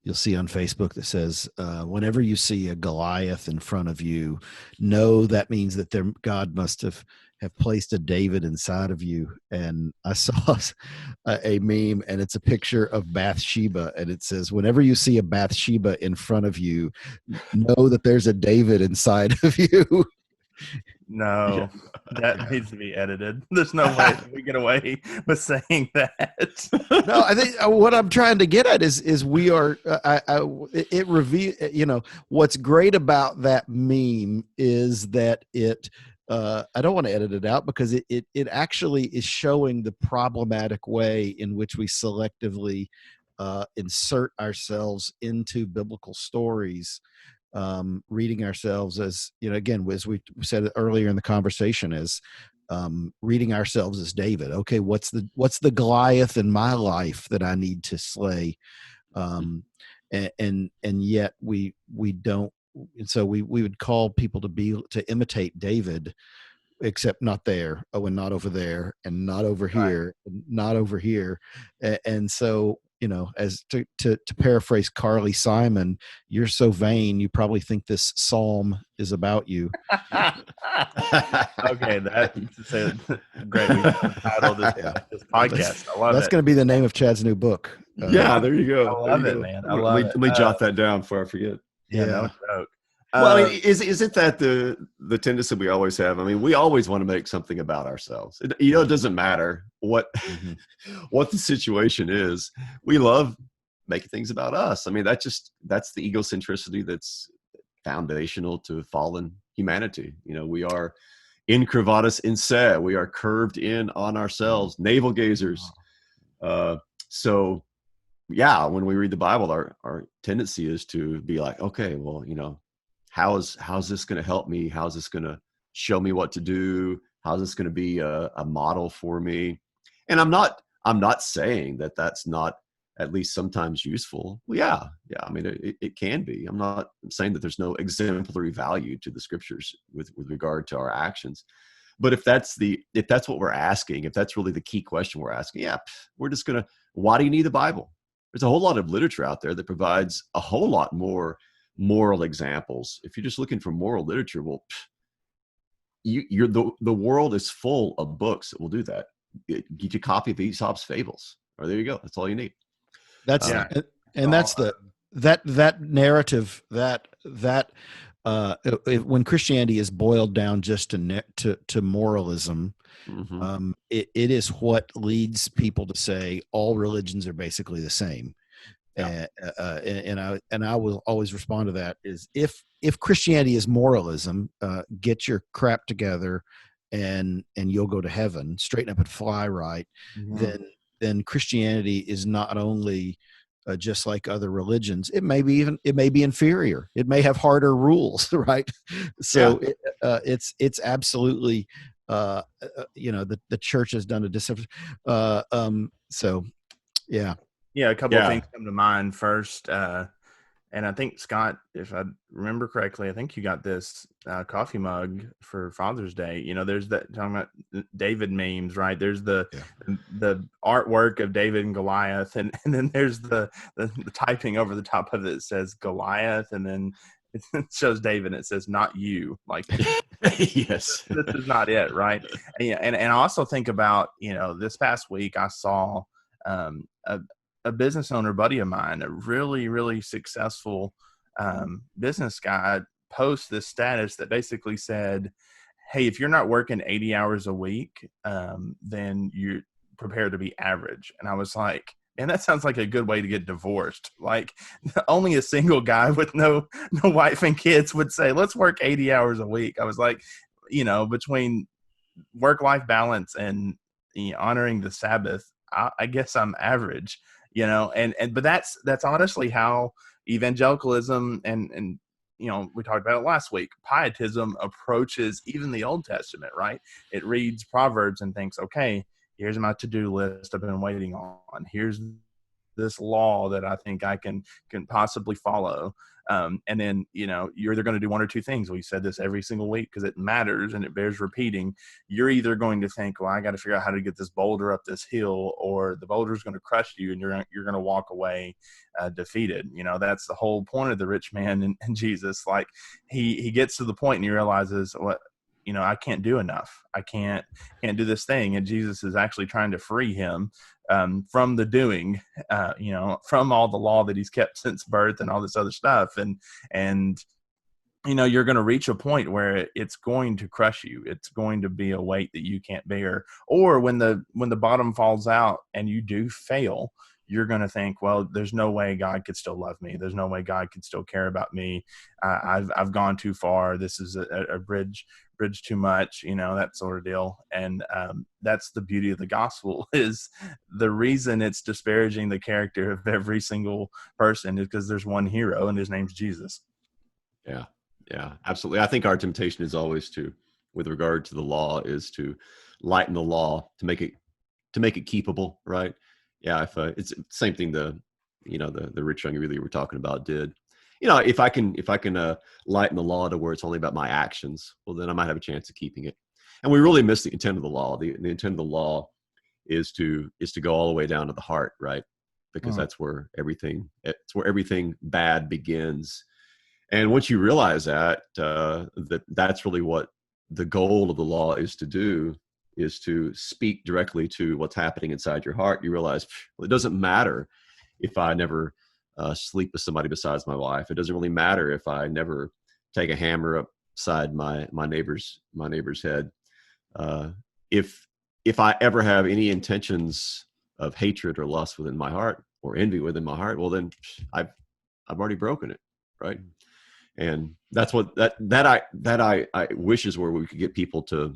you'll see on Facebook that says, whenever you see a Goliath in front of you, know that means that God must have placed a David inside of you. And I saw a meme, and it's a picture of Bathsheba, and it says, whenever you see a Bathsheba in front of you, know that there's a David inside of you. No, that needs to be edited. There's no way we get away with saying that. No, I think what I'm trying to get at is we are. It reveal. What's great about that meme is that it I don't want to edit it out because it actually is showing the problematic way in which we selectively insert ourselves into biblical stories, reading ourselves as, again, as we said earlier in the conversation, as reading ourselves as David. Okay, what's the Goliath in my life that I need to slay? And yet we don't. And so we would call people to imitate David, except not there. Oh, and not over there, and not over here, and not over here. And so, as to paraphrase Carly Simon, you're so vain, you probably think this psalm is about you. Okay, that's a great. We titled this podcast. I love that's it. going to be the name of Chad's new book. Yeah, there you go. I love it, man. I love it. Let me jot that down before I forget. Yeah, no joke. Well, I mean, isn't that the tendency we always have? I mean, we always want to make something about ourselves. It doesn't matter what what the situation is. We love making things about us. I mean, that's the egocentricity that's foundational to fallen humanity. We are incurvatus in se. We are curved in on ourselves, navel gazers. So, yeah, when we read the Bible, our tendency is to be like, okay, well, how's this going to help me? How's this going to show me what to do? How's this going to be a model for me? And I'm not saying that that's not at least sometimes useful. Well, yeah. I mean, it can be. I'm saying that there's no exemplary value to the scriptures with regard to our actions. But if that's what we're asking, if that's really the key question we're asking, we're just going to, why do you need the Bible? There's a whole lot of literature out there that provides a whole lot more moral examples. If you're just looking for moral literature, well, the world is full of books that will do that. Get you a copy of Aesop's Fables, or there you go. That's all you need. That's and that's that narrative that when Christianity is boiled down just to moralism, it is what leads people to say all religions are basically the same. Yeah. And I will always respond to that is if Christianity is moralism, get your crap together and you'll go to heaven, straighten up and fly right. Then Christianity is not only just like other religions, it may be inferior. It may have harder rules, right? So it's absolutely the church has done a disservice. So yeah. Yeah, a couple of things come to mind. First, and I think, Scott, if I remember correctly, I think you got this coffee mug for Father's Day. There's that talking about David memes, right? There's the artwork of David and Goliath, and then there's the typing over the top of it that says Goliath, and then it shows David and it says not you. Like, yes, this is not it, right? And I also think about, this past week I saw a business owner buddy of mine, a really, really successful business guy, post this status that basically said, hey, if you're not working 80 hours a week, then you're prepared to be average. And I was like, man, that sounds like a good way to get divorced. Like, only a single guy with no wife and kids would say, let's work 80 hours a week. I was like, between work-life balance and honoring the Sabbath, I guess I'm average. But that's honestly how evangelicalism and we talked about it last week, pietism approaches even the Old Testament, right? It reads Proverbs and thinks, okay, here's my to-do list I've been waiting on. Here's this law that I think I can possibly follow. And then, you're either going to do one or two things. We said this every single week because it matters and it bears repeating. You're either going to think, well, I got to figure out how to get this boulder up this hill, or the boulder is going to crush you and you're going to walk away defeated. That's the whole point of the rich man and Jesus. Like, he gets to the point and he realizes, what, I can't do enough. I can't do this thing. And Jesus is actually trying to free him from the doing, from all the law that he's kept since birth and all this other stuff. And you're going to reach a point where it's going to crush you. It's going to be a weight that you can't bear. Or when the bottom falls out and you do fail, you're going to think, well, there's no way God could still love me. There's no way God could still care about me. I've gone too far. This is a bridge too much, that sort of deal. And that's the beauty of the gospel, is the reason it's disparaging the character of every single person is because there's one hero, and his name's Jesus. Yeah, absolutely. I think our temptation is always with regard to the law, is to lighten the law, to make it keepable, right? Yeah, if it's the same thing the rich young ruler you were talking about did. If I can lighten the law to where it's only about my actions, well, then I might have a chance of keeping it. And we really miss the intent of the law. The intent of the law is to go all the way down to the heart, right? Because that's where everything bad begins. And once you realize that, that's really what the goal of the law is to do, is to speak directly to what's happening inside your heart. You realize, well, it doesn't matter if I never sleep with somebody besides my wife. It doesn't really matter if I never take a hammer upside my neighbor's head. If I ever have any intentions of hatred or lust within my heart, or envy within my heart, well, then I've already broken it, right? And that's what I wish is where we could get people to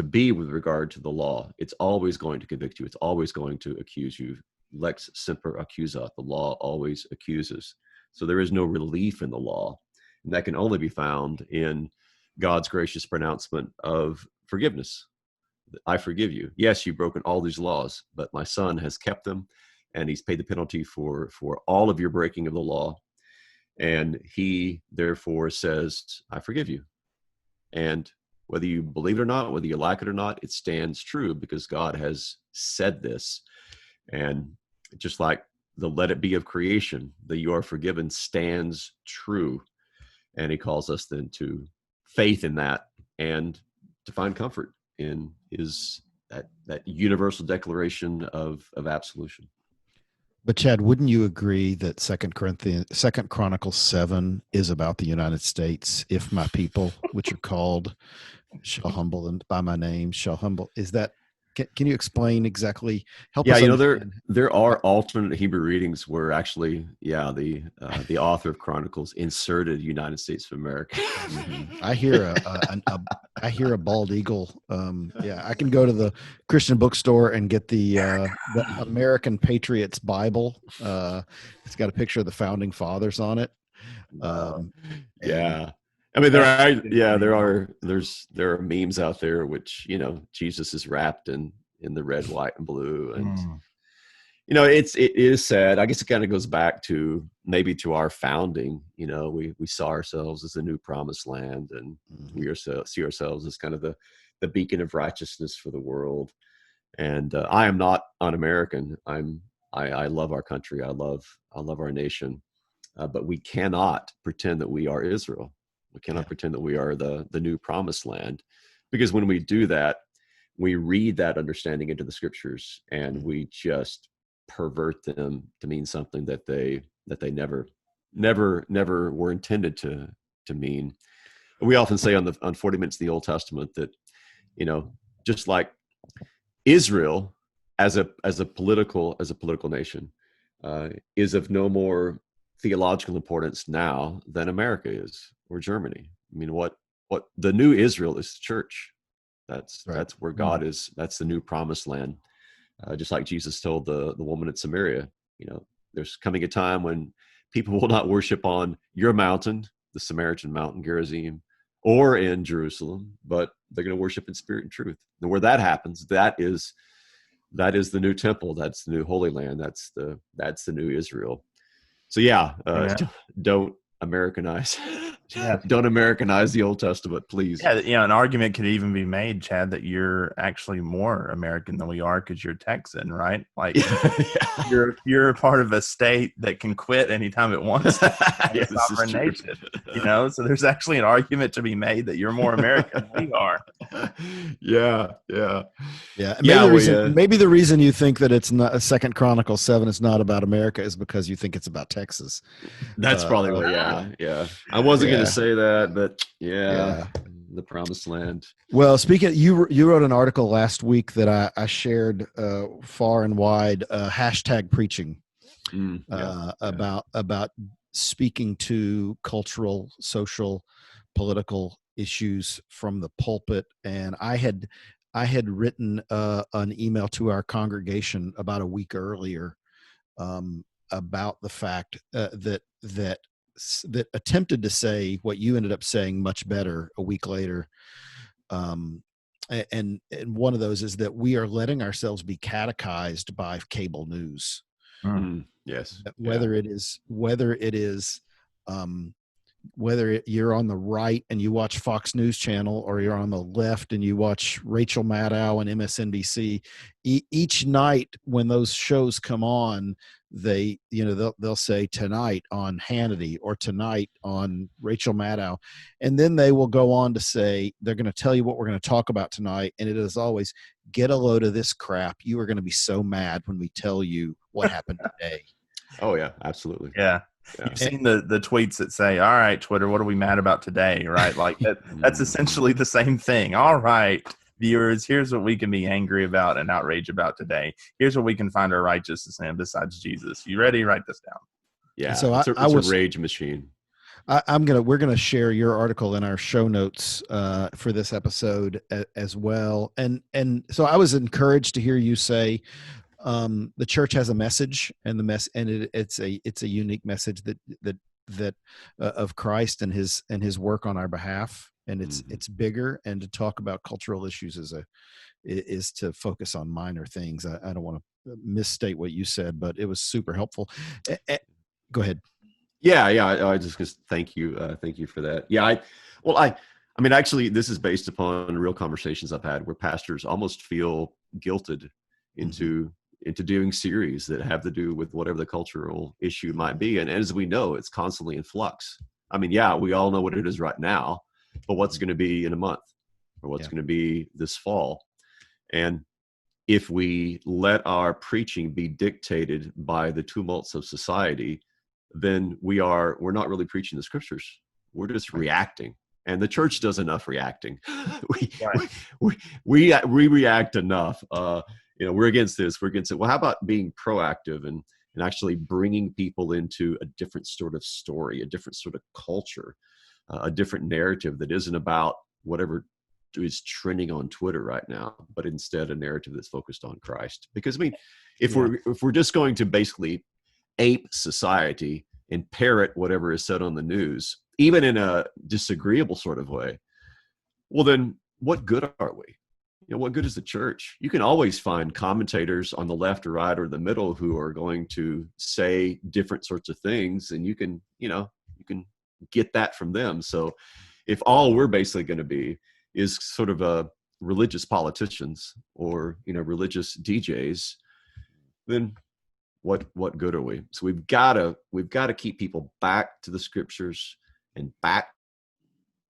be with regard to the law. It's always going to convict you. It's always going to accuse you. Lex semper accusat. The law always accuses. So there is no relief in the law, and that can only be found in God's gracious pronouncement of forgiveness. I forgive you. Yes, you've broken all these laws, but my son has kept them, and he's paid the penalty for all of your breaking of the law. And he therefore says, I forgive you. And whether you believe it or not, whether you like it or not, it stands true because God has said this. And just like the let it be of creation, the you are forgiven stands true. And he calls us then to faith in that and to find comfort in his that universal declaration of absolution. But Chad, wouldn't you agree that Second Chronicles 7 is about the United States? If my people, which are called, shall humble them by my name, shall humble. Is that? Can you explain exactly? Help us understand. There are alternate Hebrew readings where actually, the author of Chronicles inserted United States of America. Mm-hmm. I hear a bald eagle. I can go to the Christian bookstore and get the American Patriots Bible. It's got a picture of the founding fathers on it. I mean, there are memes out there which, Jesus is wrapped in the red, white, and blue. And, it is sad. I guess it kind of goes back to maybe to our founding. We saw ourselves as the new promised land, and we see ourselves as kind of the beacon of righteousness for the world. And I am not un-American. I love our country. I love our nation. But we cannot pretend that we are Israel. We cannot pretend that we are the new promised land, because when we do that, we read that understanding into the scriptures and we just pervert them to mean something that they never were intended to mean. We often say on 40 Minutes of the Old Testament that, just like Israel as a political nation is of no more theological importance now than America is, or Germany. I mean, what the new Israel is the church. That's where God is. That's the new promised land. Just like Jesus told the woman at Samaria, there's coming a time when people will not worship on your mountain, the Samaritan mountain, Gerizim, or in Jerusalem, but they're going to worship in spirit and truth. And where that happens, that is the new temple. That's the new Holy Land. That's the new Israel. So don't Americanize. Don't Americanize the Old Testament, please. Yeah, an argument could even be made, Chad, that you're actually more American than we are because you're Texan, right? Like you're a part of a state that can quit anytime it wants to. It's a sovereign nation, So there's actually an argument to be made that you're more American than we are. Yeah. Maybe the reason you think that it's not Second Chronicles 7 is not about America is because you think it's about Texas. That's probably what. Yeah. I wasn't going to say that, but yeah. the promised land. Well, speaking, you wrote an article last week that I shared far and wide. Hashtag preaching about speaking to cultural, social, political issues from the pulpit, and I had written an email to our congregation about a week earlier about the fact that attempted to say what you ended up saying much better a week later. And one of those is that we are letting ourselves be catechized by cable news. Yes. Whether it is you're on the right and you watch Fox News Channel, or you're on the left and you watch Rachel Maddow and MSNBC, each night when those shows come on, they'll say tonight on Hannity or tonight on Rachel Maddow, and then they will go on to say they're going to tell you what we're going to talk about tonight, and it is always, get a load of this crap. You are going to be so mad when we tell you what happened today. Oh yeah, absolutely. Yeah. You've seen the tweets that say, all right, Twitter, what are we mad about today? Right? Like that's essentially the same thing. All right, viewers, here's what we can be angry about and outrage about today. Here's where we can find our righteousness in besides Jesus. You ready? Write this down. Yeah. So it's a rage machine. We're gonna share your article in our show notes for this episode as well. And so I was encouraged to hear you say, the church has a message, and it's a unique message that of Christ and his work on our behalf, and it's bigger. And to talk about cultural issues is to focus on minor things. I don't want to misstate what you said, but it was super helpful. Go ahead. Yeah. I just thank you for that. Yeah. I mean, actually, this is based upon real conversations I've had where pastors almost feel guilted into doing series that have to do with whatever the cultural issue might be. And as we know, it's constantly in flux. I mean, yeah, we all know what it is right now, but what's going to be in a month, or what's going to be this fall? And if we let our preaching be dictated by the tumults of society, then we're not really preaching the scriptures. We're just reacting. And the church does enough reacting. We react enough. We're against this, we're against it. Well, how about being proactive and actually bringing people into a different sort of story, a different sort of culture, a different narrative that isn't about whatever is trending on Twitter right now, but instead a narrative that's focused on Christ. Because I mean, if we're just going to basically ape society and parrot whatever is said on the news, even in a disagreeable sort of way, well, then what good are we? What good is the church? You can always find commentators on the left or right or the middle who are going to say different sorts of things, and you can get that from them. So if all we're basically going to be is sort of a religious politicians or religious DJs, then what good are we? So we've got to keep people back to the scriptures and back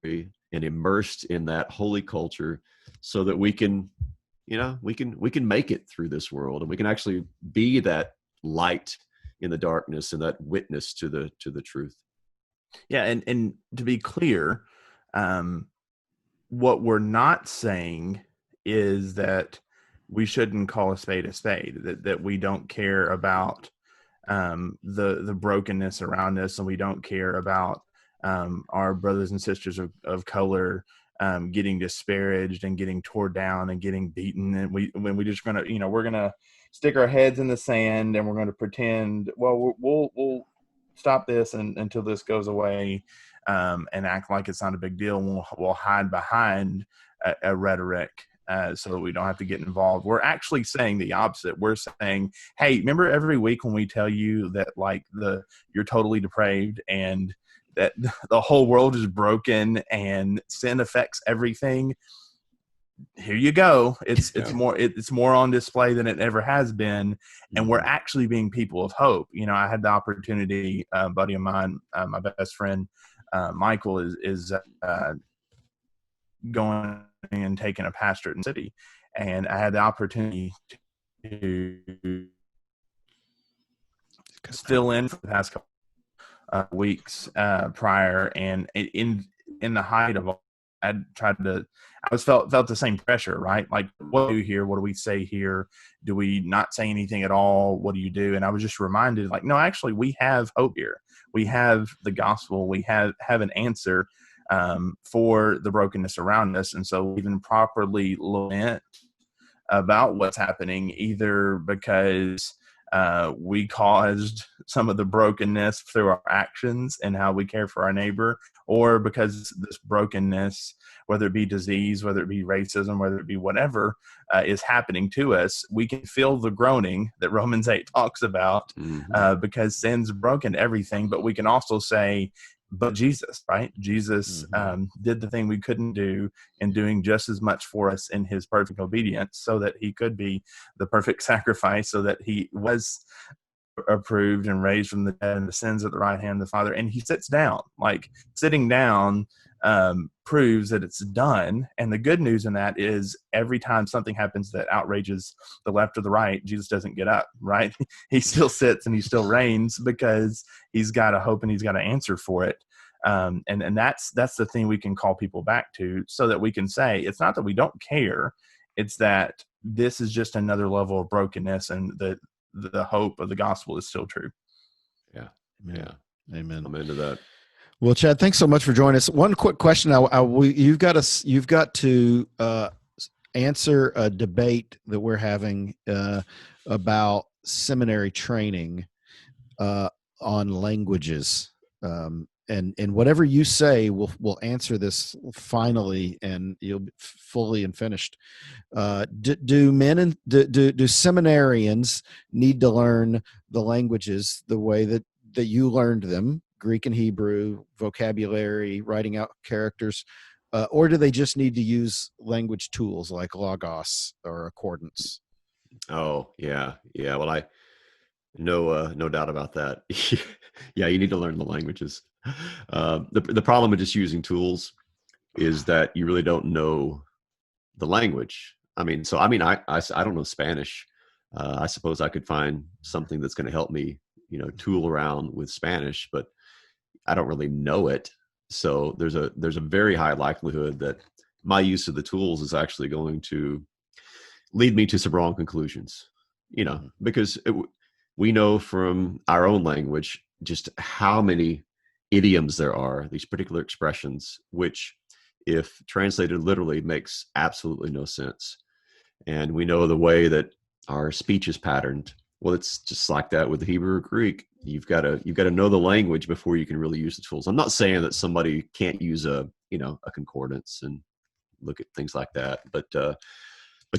and immersed in that holy culture, so that we can make it through this world, and we can actually be that light in the darkness and that witness to the truth. Yeah, and to be clear, what we're not saying is that we shouldn't call a spade, that we don't care about the brokenness around us, and we don't care about our brothers and sisters of color getting disparaged and getting torn down and getting beaten. And we're just going to, we're going to stick our heads in the sand, and we're going to pretend, well, we'll stop this until this goes away, and act like it's not a big deal. And we'll hide behind a rhetoric so that we don't have to get involved. We're actually saying the opposite. We're saying, hey, remember every week when we tell you that you're totally depraved and that the whole world is broken and sin affects everything? Here you go. It's more on display than it ever has been, and we're actually being people of hope. I had the opportunity, a buddy of mine, my best friend, Michael is going and taking a pastorate in the city, and I had the opportunity to fill in for the past couple weeks prior, and in the height of I felt the same pressure, right? Like, what do you hear? What do we say here? Do we not say anything at all? What do you do? And I was just reminded, like, no, actually, we have hope here. We have the gospel. We have an answer for the brokenness around us. And so even properly lament about what's happening, either because we caused some of the brokenness through our actions and how we care for our neighbor, or because this brokenness, whether it be disease, whether it be racism, whether it be whatever is happening to us, we can feel the groaning that Romans 8 talks about because sin's broken everything. But we can also say, but Jesus, right? Jesus did the thing we couldn't do, and doing just as much for us in his perfect obedience, so that he could be the perfect sacrifice, so that he was approved and raised from the dead and ascends at the right hand of the Father. And he sits down. Like, sitting down proves that it's done. And the good news in that is, every time something happens that outrages the left or the right, Jesus doesn't get up, right? He still sits and he still reigns, because he's got a hope and he's got an answer for it. And that's the thing we can call people back to, so that we can say, it's not that we don't care, it's that this is just another level of brokenness, and the hope of the gospel is still true. Yeah. Amen. I'm into that. Well, Chad, thanks so much for joining us. One quick question: you've got to answer a debate that we're having about seminary training on languages, and whatever you say, we'll answer this finally, and you'll be fully and finished. Do seminarians need to learn the languages the way that you learned them? Greek and Hebrew, vocabulary, writing out characters, or do they just need to use language tools like logos or accordance? Oh, yeah. Well, no doubt about that. Yeah, you need to learn the languages. The problem with just using tools is that you really don't know the language. I don't know Spanish. I suppose I could find something that's going to help me, tool around with Spanish, but I don't really know it. So there's a very high likelihood that my use of the tools is actually going to lead me to some wrong conclusions, because we know from our own language just how many idioms there are, these particular expressions, which, if translated literally, makes absolutely no sense. And we know the way that our speech is patterned. Well, it's just like that with the Hebrew or Greek. You've got to know the language before you can really use the tools. I'm not saying that somebody can't use a concordance and look at things like that, but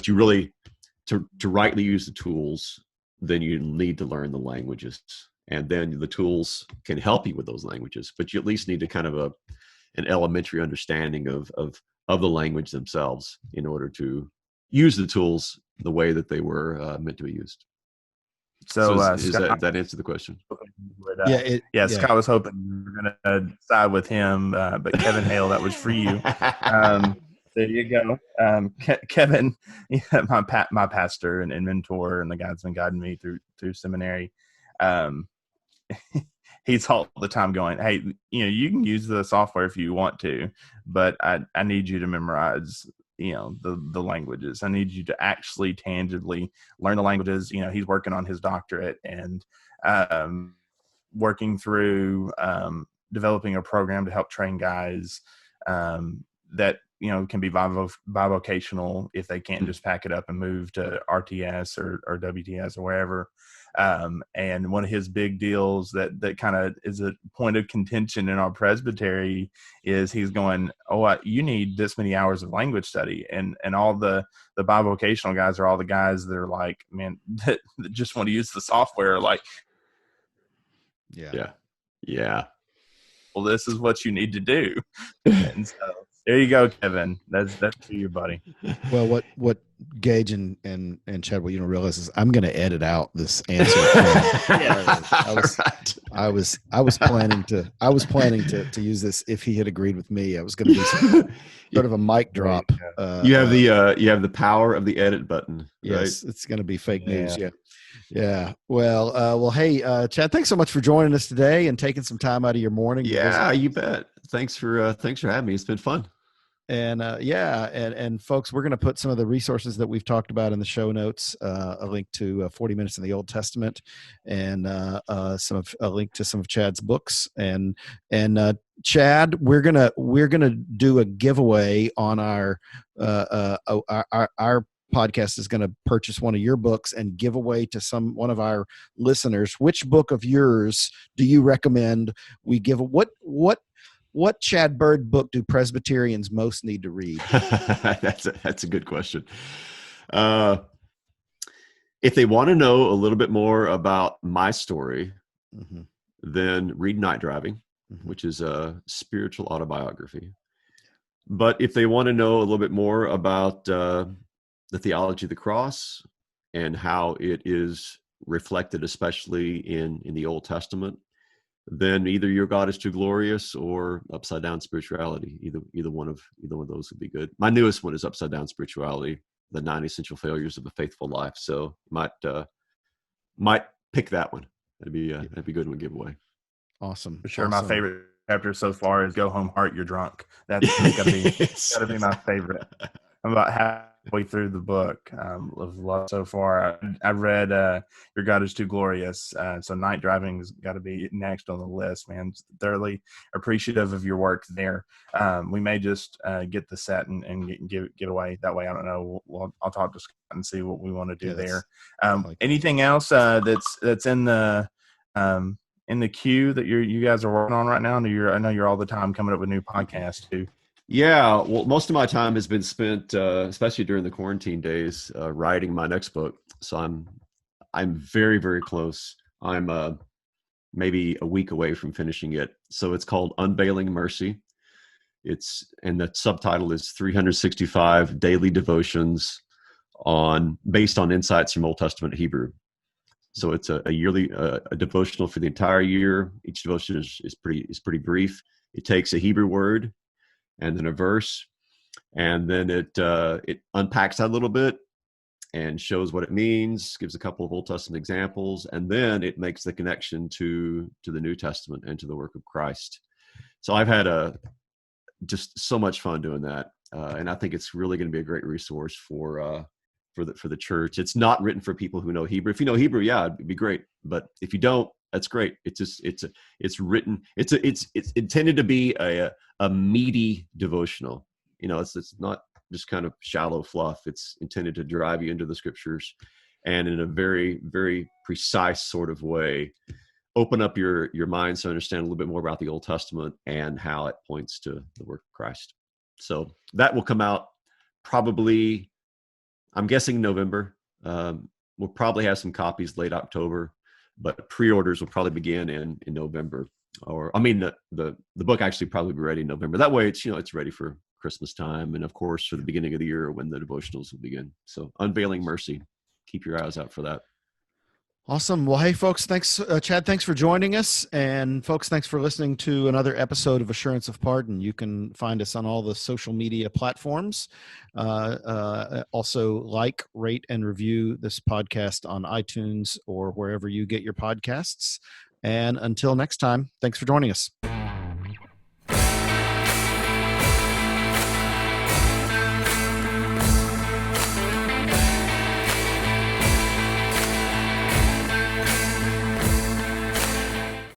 you really, to rightly use the tools, then you need to learn the languages, and then the tools can help you with those languages. But you at least need to kind of an elementary understanding of the language themselves in order to use the tools the way that they were meant to be used. So Scott, that answer the question? Scott was hoping you were going to side with him, but Kevin Hale, that was for you. There you go. Kevin, my pastor and mentor, and the guy that's been guiding me through seminary. He's all the time going, hey, you can use the software if you want to, but I need you to memorize the languages. I need you to actually tangibly learn the languages. He's working on his doctorate and working through developing a program to help train guys that can be bivocational if they can't just pack it up and move to RTS or WTS or wherever. And one of his big deals that kind of is a point of contention in our presbytery is he's going, you need this many hours of language study. And all the bivocational guys are all the guys that are like, man, that just want to use the software. Like, yeah. Well, this is what you need to do. And so there you go, Kevin. That's for you, buddy. Well, what Gage and Chad, what you don't realize is I'm going to edit out this answer. I was planning to use this if he had agreed with me. I was going to do some sort of a mic drop. You have the power of the edit button. Yes, right? It's going to be fake news. Yeah. Well, hey, Chad, thanks so much for joining us today and taking some time out of your morning. Yeah, you bet. Thanks for having me. It's been fun. And folks, we're going to put some of the resources that we've talked about in the show notes, a link to 40 Minutes in the Old Testament, and a link to some of Chad's books. And Chad, we're gonna do a giveaway on our podcast is going to purchase one of your books and give away to one of our listeners. Which book of yours do you recommend we give? What Chad Bird book do Presbyterians most need to read? That's a good question. If they want to know a little bit more about my story, then read Night Driving, which is a spiritual autobiography. But if they want to know a little bit more about the theology of the cross and how it is reflected, especially in the Old Testament, then either Your God is Too Glorious or Upside Down Spirituality. Either one of those would be good. My newest one is Upside Down Spirituality, the 9 Essential Failures of a Faithful Life. So might pick that one. That'd be a good one to give away. Awesome. For sure. Awesome. My favorite chapter so far is Go Home Heart, You're Drunk. That's gotta be my favorite. I'm about halfway through the book. So far. I read Your God is Too Glorious. So Night Driving's got to be next on the list, man. Thoroughly appreciative of your work there. We may just get the set and get away that way. I don't know. I'll talk to Scott and see what we want to do there. Anything else that's in the queue that you guys are working on right now? I know you're all the time coming up with new podcasts too. Yeah, well, most of my time has been spent, especially during the quarantine days, writing my next book. So I'm very, very close. I'm maybe a week away from finishing it. So it's called Unveiling Mercy. And the subtitle is 365 Daily Devotions based on insights from Old Testament Hebrew. So it's a yearly a devotional for the entire year. Each devotion is pretty brief. It takes a Hebrew word and then a verse, and then it unpacks that a little bit and shows what it means, gives a couple of Old Testament examples, and then it makes the connection to the New Testament and to the work of Christ. So I've had just so much fun doing that, and I think it's really going to be a great resource for the church. It's not written for people who know Hebrew. If you know Hebrew, yeah, it'd be great. But if you don't, that's great. It's intended to be a meaty devotional. It's not just kind of shallow fluff. It's intended to drive you into the scriptures, and in a very, very precise sort of way, open up your minds to understand a little bit more about the Old Testament and how it points to the work of Christ. So that will come out probably, I'm guessing, November. We'll probably have some copies late October, but pre-orders will probably begin in November. The book actually probably be ready in November. That way it's ready for Christmas time, and of course for the beginning of the year when the devotionals will begin. So Unveiling Mercy, keep your eyes out for that. Awesome. Well, hey, folks, thanks, Chad. Thanks for joining us. And folks, thanks for listening to another episode of Assurance of Pardon. You can find us on all the social media platforms. Also, rate, and review this podcast on iTunes or wherever you get your podcasts. And until next time, thanks for joining us.